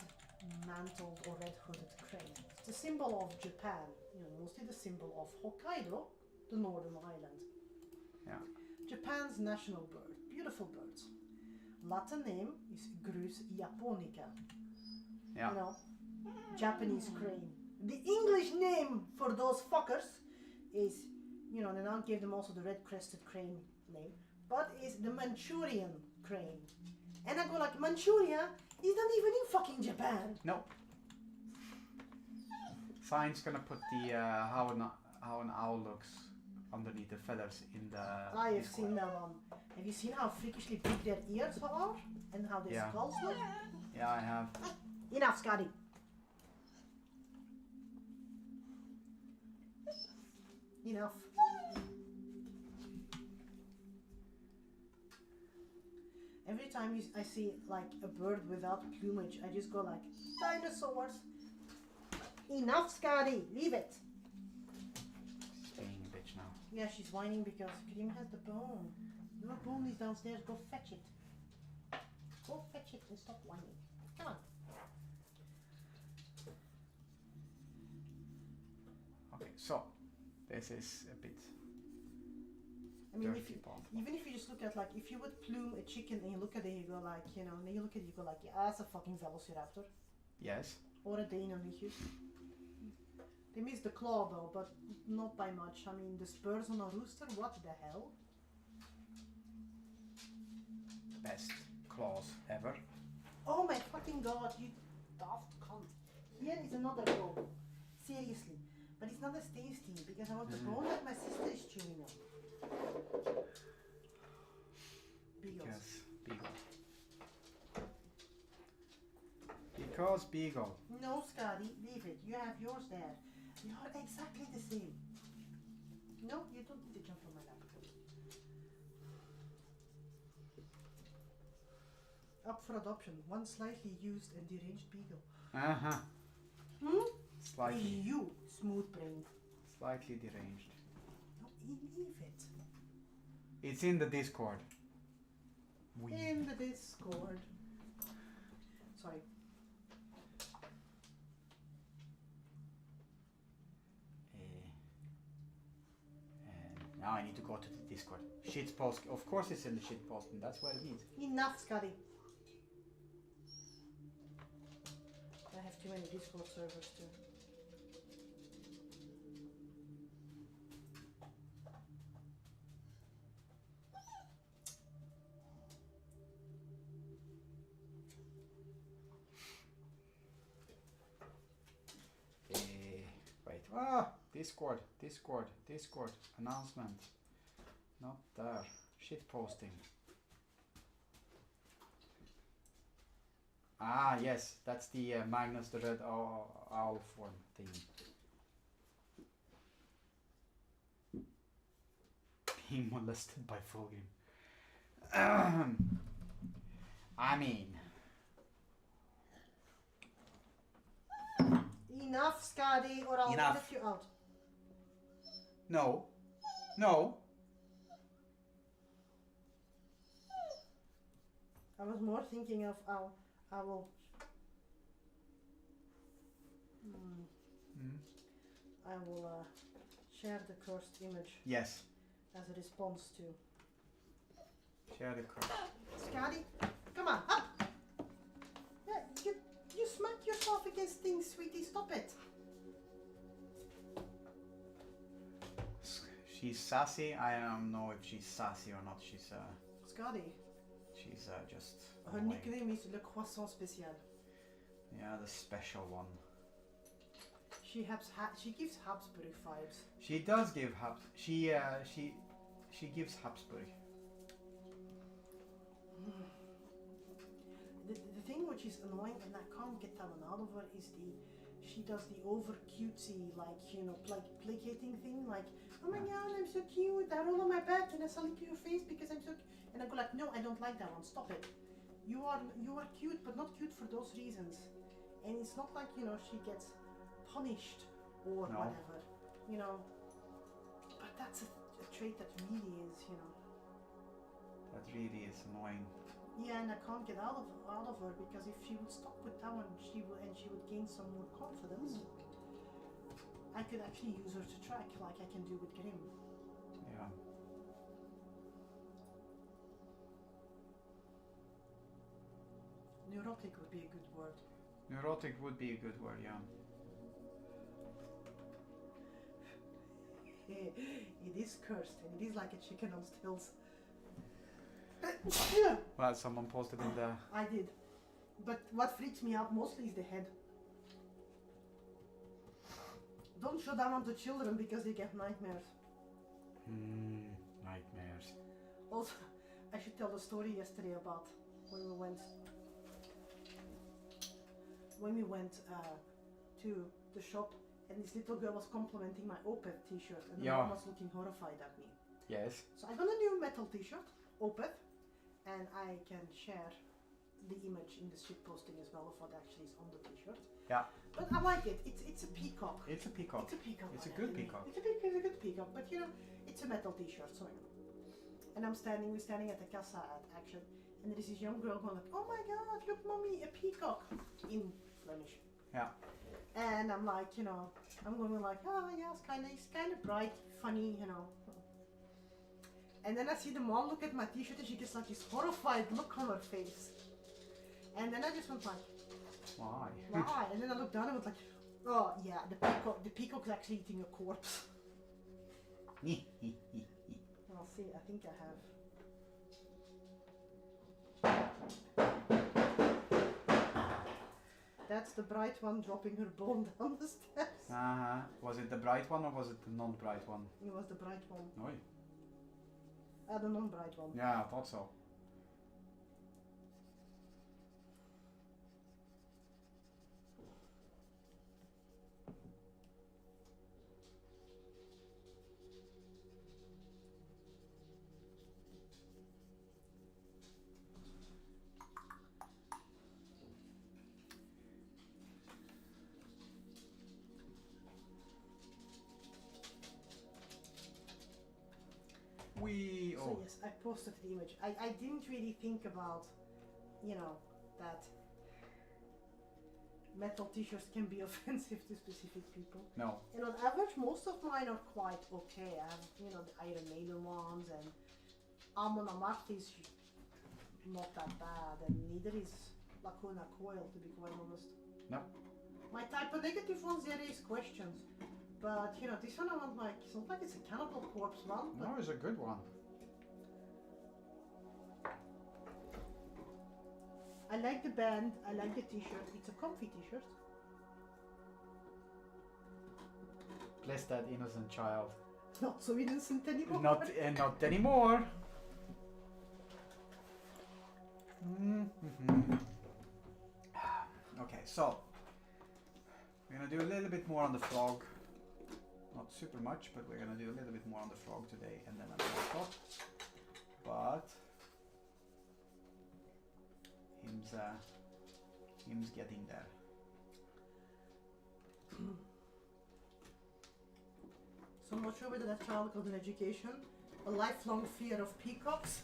mantled or red hooded crane. It's the symbol of Japan, you know, mostly the symbol of Hokkaido, the northern island. Yeah. Japan's national bird, beautiful birds. Latin name is Grus japonica. Yeah. You know, Japanese crane. The English name for those fuckers is, you know, they now gave them also the red crested crane name, but it's the Manchurian crane. And I go like, Manchuria is not even in fucking Japan. No. Sign's gonna put the how an owl looks underneath the feathers in the. I have Discord. seen that one. Have you seen how freakishly big their ears are? And how their Yeah. skulls look? Yeah, I have. Enough, Scotty. Enough. Every time I see like a bird without plumage, I just go like, dinosaurs. Enough, Scotty. Leave it. She's being a bitch now. Yeah, she's whining because Karim has the bone. Your bone is downstairs. Go fetch it. Go fetch it and stop whining. Come on. Okay, so this is a bit I mean, dirty part. even if you just look at like, if you would plume a chicken and you look at it, you go like, you know, and then you look at it, you go like, yeah, that's a fucking velociraptor. Yes. Or a Deinonychus. They miss the claw though, but not by much. I mean, the spurs on a rooster, what the hell? Best claws ever. Oh my fucking god, you daft cunt. Here is another bone. Seriously. But it's not as tasty because I want the bone that my sister is chewing on. Beagles. Yes, beagle. Because beagle. No, Scotty, leave it. You have yours there. They are exactly the same. No, you don't need to jump on my lap. Up for adoption. One slightly used and deranged beagle. Uh-huh. Hmm? Slightly. You, smooth brain. Slightly deranged. No, leave it. It's in the Discord. In the Discord. Sorry. And now I need to go to the Discord. Shitpost. Of course it's in the shitpost, and that's what it needs. Enough, Scotty. I have too many Discord servers too. Wait. Discord. Announcement. Not there. Shitposting. Ah, yes. That's the Magnus the Red Owl form thing. Being molested by Fulgrim. I mean... Enough, Scotty, or I'll Enough. lift you out. No. No. I was more thinking of how I will. I will share the cursed image Yes. as a response to. Share the curse. Scotty, come on, up! Yeah, you smack yourself against things, sweetie. Stop it. She's sassy. I don't know if she's sassy or not. She's Scotty. She's just. Her annoying. nickname is Le Croissant Spécial. Yeah, the special one. She gives Habsburg vibes. She does give she gives Habsburg. The thing which is annoying and I can't get that one out of her is she does the over cutesy, like, you know, like placating thing, like, oh my god, I'm so cute, I roll on my back and I lick your face because I'm so cute. And I go like, no, I don't like that one, stop it. You are cute, but not cute for those reasons. And it's not like, you know, she gets punished or whatever, you know. But that's a trait that really is, you know. That really is annoying. Yeah, and I can't get out of her because if she would stop with that one, she would gain some more confidence. I could actually use her to track like I can do with Grim. Yeah. Neurotic would be a good word. Neurotic would be a good word, yeah. It is cursed and it is like a chicken on stilts. Well, someone posted in the... I did. But what freaks me out mostly is the head. Don't show that on to children because they get nightmares. Nightmares. Also, I should tell the story yesterday about when we went to the shop and this little girl was complimenting my Opeth t-shirt and the mom was looking horrified at me. Yes. So I got a new metal t-shirt, Opeth, and I can share the image in the ship posting as well of what actually is on the t-shirt. Yeah. But I like it. It's a peacock. It's a peacock. It's a peacock. It's a good peacock. It's a good peacock, but you know, it's a metal t-shirt, so and we're standing at the casa at Action, and there is this young girl going like, "Oh my God, look, mommy, a peacock!" in Flemish. Yeah. And I'm like, you know, I'm going like, "Oh yeah, it's kind of bright, funny, you know." And then I see the mom look at my t-shirt and she gets like this horrified look on her face. And then I just went like, why? Why? And then I looked down and was like, oh yeah, the peacock's actually eating a corpse. I'll see, I think I have. That's the bright one dropping her bone down the stairs. Was it the bright one or was it the non-bright one? It was the bright one. Oi. The non-bright one. Yeah, I thought so. So yes, I posted the image. I didn't really think about, you know, that metal t-shirts can be offensive to specific people. No. And on average, most of mine are quite okay. I have, you know, the Iron Maiden ones, and Amon Amarth is not that bad, and neither is Lacuna Coil, to be quite honest. No. My type of negative ones, there is questions. But, you know, this one I want like, it's not like it's a Cannibal Corpse one. But No, it's a good one. I like the band, I like the t-shirt, it's a comfy t-shirt. Bless that innocent child. Not so innocent anymore. Not anymore. Okay, so we're gonna do a little bit more on the frog. Not super much, but we're gonna do a little bit more on the frog today, and then I'm gonna stop. But him's getting there. So I'm not sure whether that child got an education, a lifelong fear of peacocks.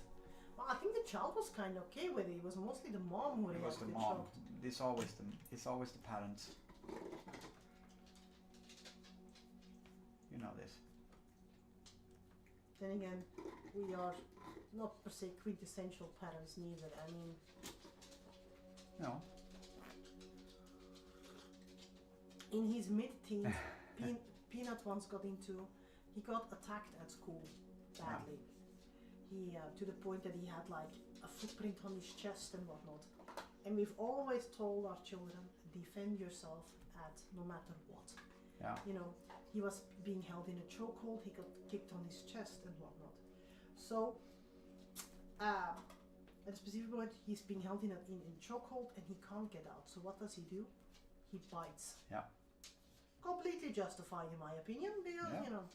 Well, I think the child was kind of okay with it. It was mostly the mom who It was the reacted mom. shocked. It's always the parents. You know this. Then again, we are not per se quintessential parents neither. I mean, No. in his mid-teens, Peanut once he got attacked at school badly. He, to the point that he had like a footprint on his chest and whatnot. And we've always told our children, defend yourself at no matter what. Yeah. You know, he was being held in a chokehold, he got kicked on his chest and whatnot. So, at a specific point, he's being held in a chokehold and he can't get out. So what does he do? He bites. Yeah. Completely justified in my opinion, because, you know.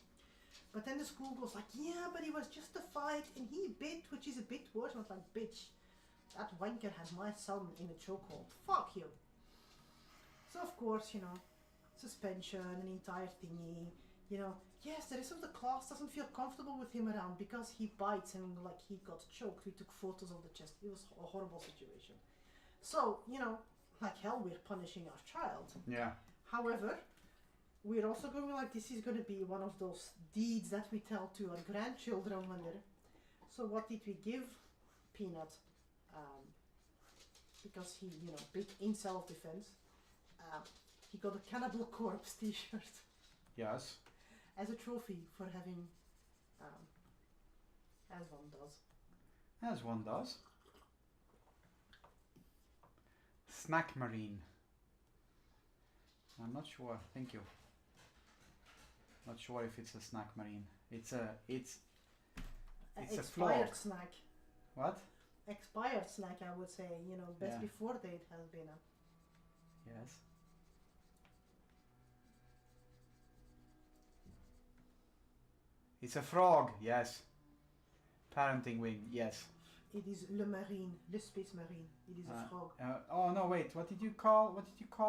But then the school goes like, yeah, but it was just a fight and he bit, which is a bit worse. And I was like, bitch, that wanker has my son in a chokehold. Fuck you. So of course, you know, suspension, an entire thingy, you know. Yes, the rest of the class doesn't feel comfortable with him around because he bites and like he got choked. We took photos of the chest. It was a horrible situation. So, you know, like hell, we're punishing our child. Yeah. However, we're also going like, this is going to be one of those deeds that we tell to our grandchildren when they're... So what did we give Peanut? Because he, you know, bit in self-defense. He got a Cannibal Corpse t-shirt. Yes. As a trophy for having, as one does. As one does. Snack marine. I'm not sure. Thank you. Not sure if it's a snack marine. It's a expired flog. snack. What? Expired snack, I would say. You know, best Yeah. before date has been a. Yes. It's a frog. Yes. Parenting wing. Yes. It is le marine, le space marine. It is a frog. Oh no! Wait. What did you call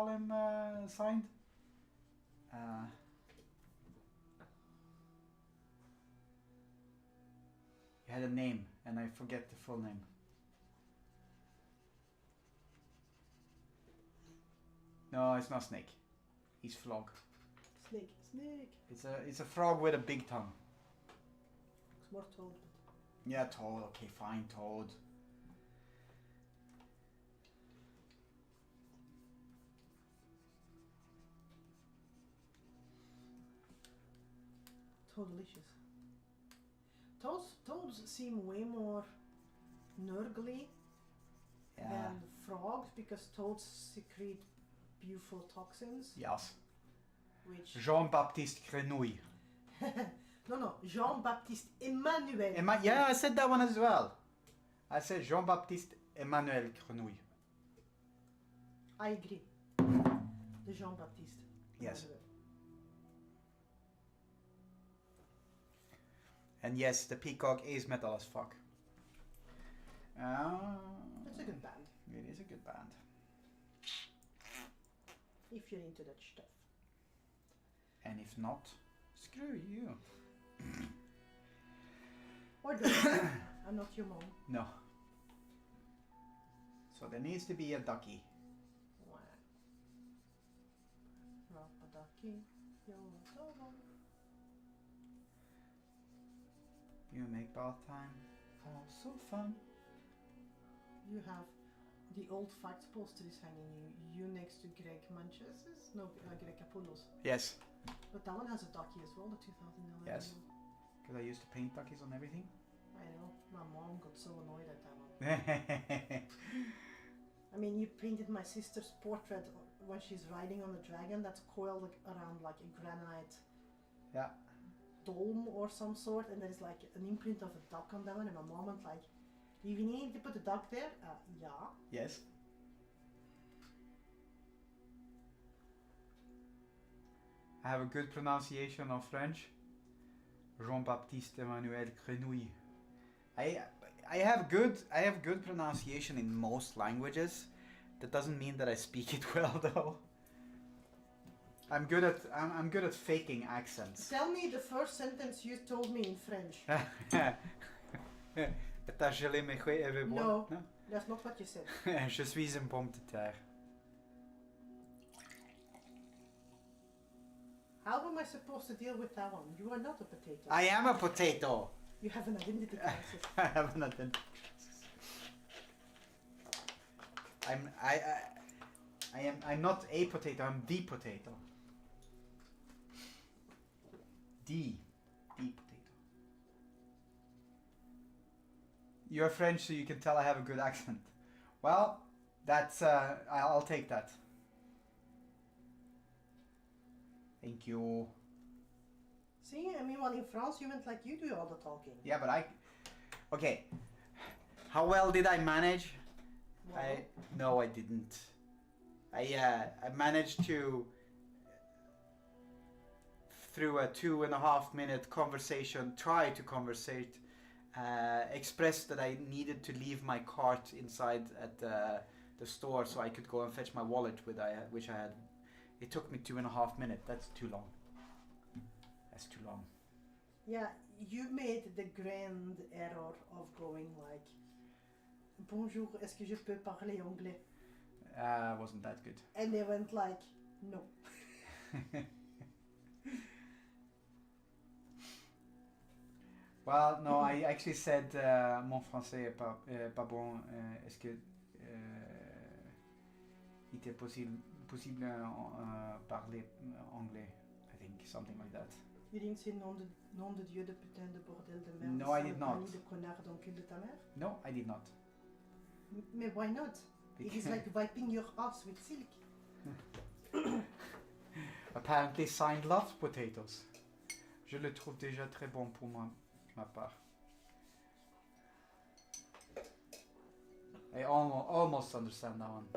him? Signed. He had a name, and I forget the full name. No, it's not snake. He's frog. Snake, snake. It's a frog with a big tongue. It's more toad. Yeah, toad. Okay, fine, toad. Delicious. Toads seem way more nurgly than frogs because toads secrete beautiful toxins. Yes. Which Jean-Baptiste Grenouille. no, Jean-Baptiste Emmanuel. Yeah, I said that one as well. I said Jean-Baptiste Emmanuel Grenouille. I agree. The Jean-Baptiste. Yes. Emmanuel. And yes, the peacock is metal as fuck. It's a good band. It is a good band. If you're into that stuff. And if not, screw you. Or don't. I'm not your mom. No. So there needs to be a ducky. Rapadaki, yo, You make bath time so fun. you have the old facts poster is hanging you next to Greg Manches's? No, Greg Capullo's. Yes. But that one has a ducky as well, the 2011. Yes. Because I used to paint duckies on everything. I know. My mom got so annoyed at that one. I mean, you painted my sister's portrait when she's riding on a dragon that's coiled around like a granite Yeah. dome or some sort, and there's like an imprint of a duck on that one, and my mom went like, "Do you need to put a duck there?" Yeah. Yes. I have a good pronunciation of French. Jean-Baptiste Emmanuel Grenouille. I have good pronunciation in most languages. That doesn't mean that I speak it well though. I'm good at faking accents. Tell me the first sentence you told me in French. Ta gelée me fait et No, that's not what you said. Je suis une pomme de terre. How am I supposed to deal with that one? You are not a potato. I am a potato. You have an identity crisis. I have an identity crisis. I'm not a potato, I'm the potato. The potato. You're French, so you can tell I have a good accent. Well, that's I'll take that. Thank you. See, I mean, well, in France, you went like you do all the talking. Yeah, but okay. How well did I manage? Well, No, I didn't. I managed to, through a 2.5 minute conversation, try to conversate, express that I needed to leave my cart inside at the store so I could go and fetch my wallet which I had. It took me 2.5 minutes. That's too long. That's too long. yeah, you made the grand error of going like, "Bonjour, est-ce que je peux parler anglais?" Wasn't that good. And they went like, "No." Well, no, I actually said mon français est pas bon. Est-ce que il était possible parler anglais? I think something like that. You didn't say nom de Dieu de putain de bordel de merde. No, I did not. De connard d'encul de ta mère. No, I did not. Mais why not? It is like wiping your ass with silk. Apparently, Sign loves potatoes. Je le trouve déjà très bon pour ma part. I almost understand that one.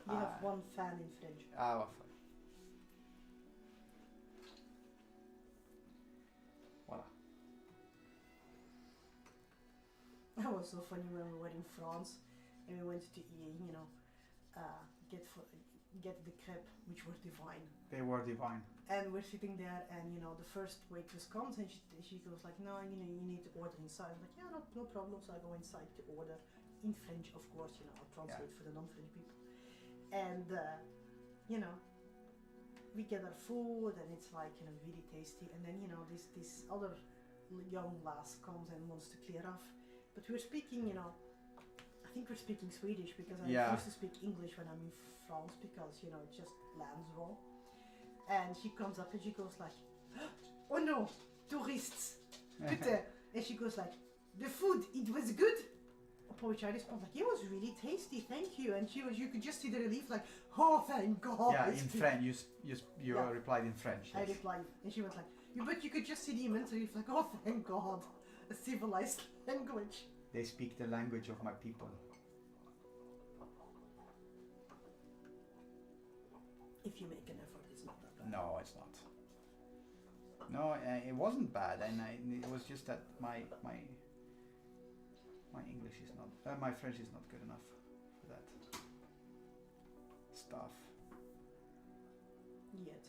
You have one fan in French. Well, voilà. That was so funny when we were in France and we went to get the crêpes, which were divine. They were divine. And we're sitting there, and the first waitress comes and she goes like, no, you need to order inside. I'm like, yeah, no problem. So I go inside to order in French, of course. I'll translate for the non-French people. And we get our food, and it's like really tasty. And then this other young lass comes and wants to clear off, but we're speaking, I think we're speaking Swedish because I used to speak English when I'm in France because it just lands wrong. And she comes up and she goes like, oh no, tourists, putain. And she goes like, the food, it was good. Upon which I respond like, it was really tasty, thank you. And you could just see the relief like, oh thank God. Yeah, in French, you replied in French. Yes. I replied, and she was like, but you could just see the immense relief like, oh thank God, a civilized language. They speak the language of my people. If you make an effort, it's not that bad. No, it's not. No, it wasn't bad, and it was just that my English is not, my French is not good enough for that stuff. Yet.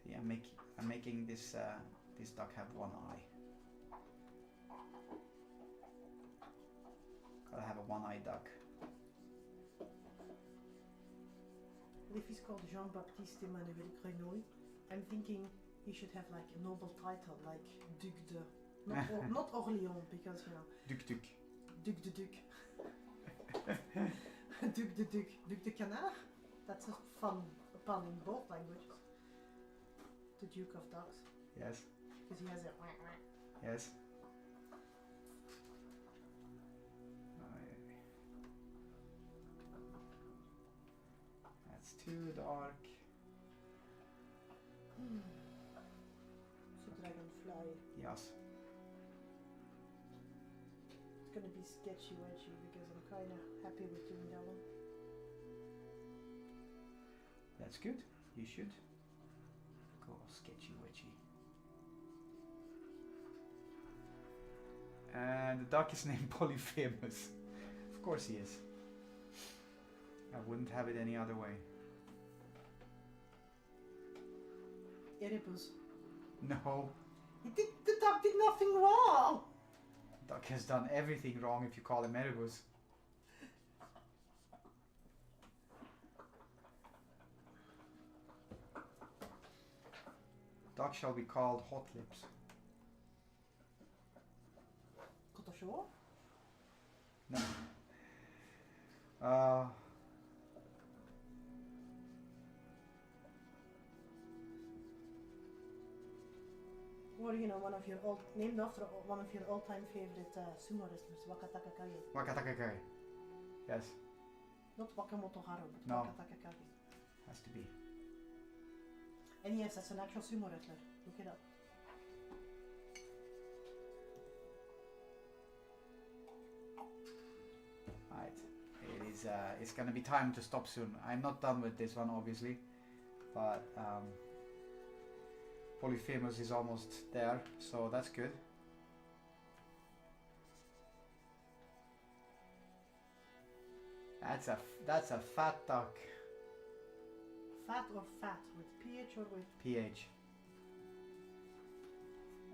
See, I'm making this duck have one eye. Gotta have a one-eyed duck. If he's called Jean-Baptiste Emmanuel Grenouille, I'm thinking he should have like a noble title, like Duc de... Not Orléans, because Duc. Duc de Duc. Duc de Duc. Duc de Canard? That's a fun pun in both languages. The Duke of Ducks. Yes. Because he has a... Yes. That's too dark. So dragonfly. Yes. It's gonna be sketchy-wedgy because I'm kinda happy with doing that one. That's good. You should go sketchy-wedgy. And the duck is named Polyphemus. Of course he is. I wouldn't have it any other way. Erebus. No. The duck did nothing wrong! Duck has done everything wrong if you call him Erebus. Duck shall be called Hot Lips. Kotasho? No. Or one of your named after one of your all-time favorite sumo wrestlers, Wakataka Kage. Wakataka Kage. Yes. Not Wakamoto Haru, but No. Wakataka Kage. Has to be. And yes, that's an actual sumo wrestler. Look it up. Right. It is. It's gonna be time to stop soon. I'm not done with this one, obviously, but Polyphemus is almost there, so that's good. That's a fat duck. Fat or fat? With PH or with... PH.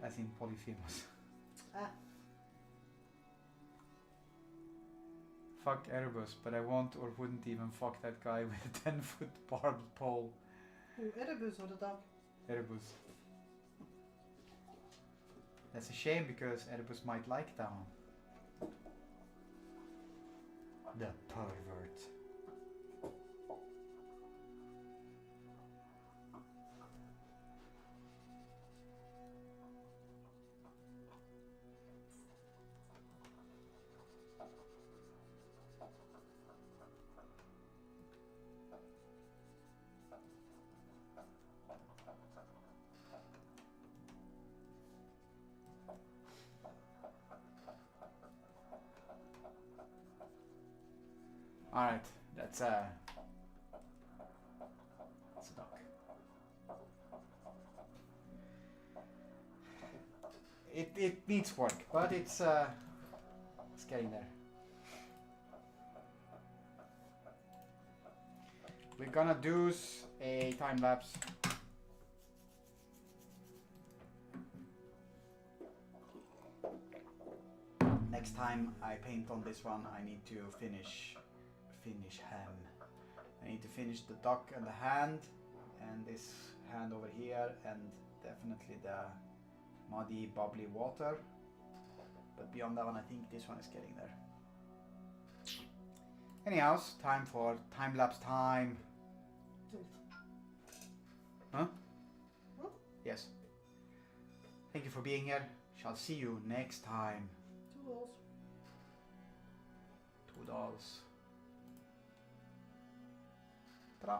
As in Polyphemus. Ah. Fuck Erebus, but I won't or wouldn't even fuck that guy with a 10-foot barbed pole. Who, Erebus or the dog? Erebus. That's a shame because Erebus might like that one. The pervert. Alright, that's a duck. It needs work, but it's getting there. We're gonna do a time lapse. Next time I paint on this one, I need to finish him. I need to finish the duck and the hand, and this hand over here, and definitely the muddy, bubbly water. But beyond that one, I think this one is getting there. Anyhow, time for time lapse time. Huh? Hmm? Yes. Thank you for being here. Shall see you next time. Toodles. Toodles. Ta-da.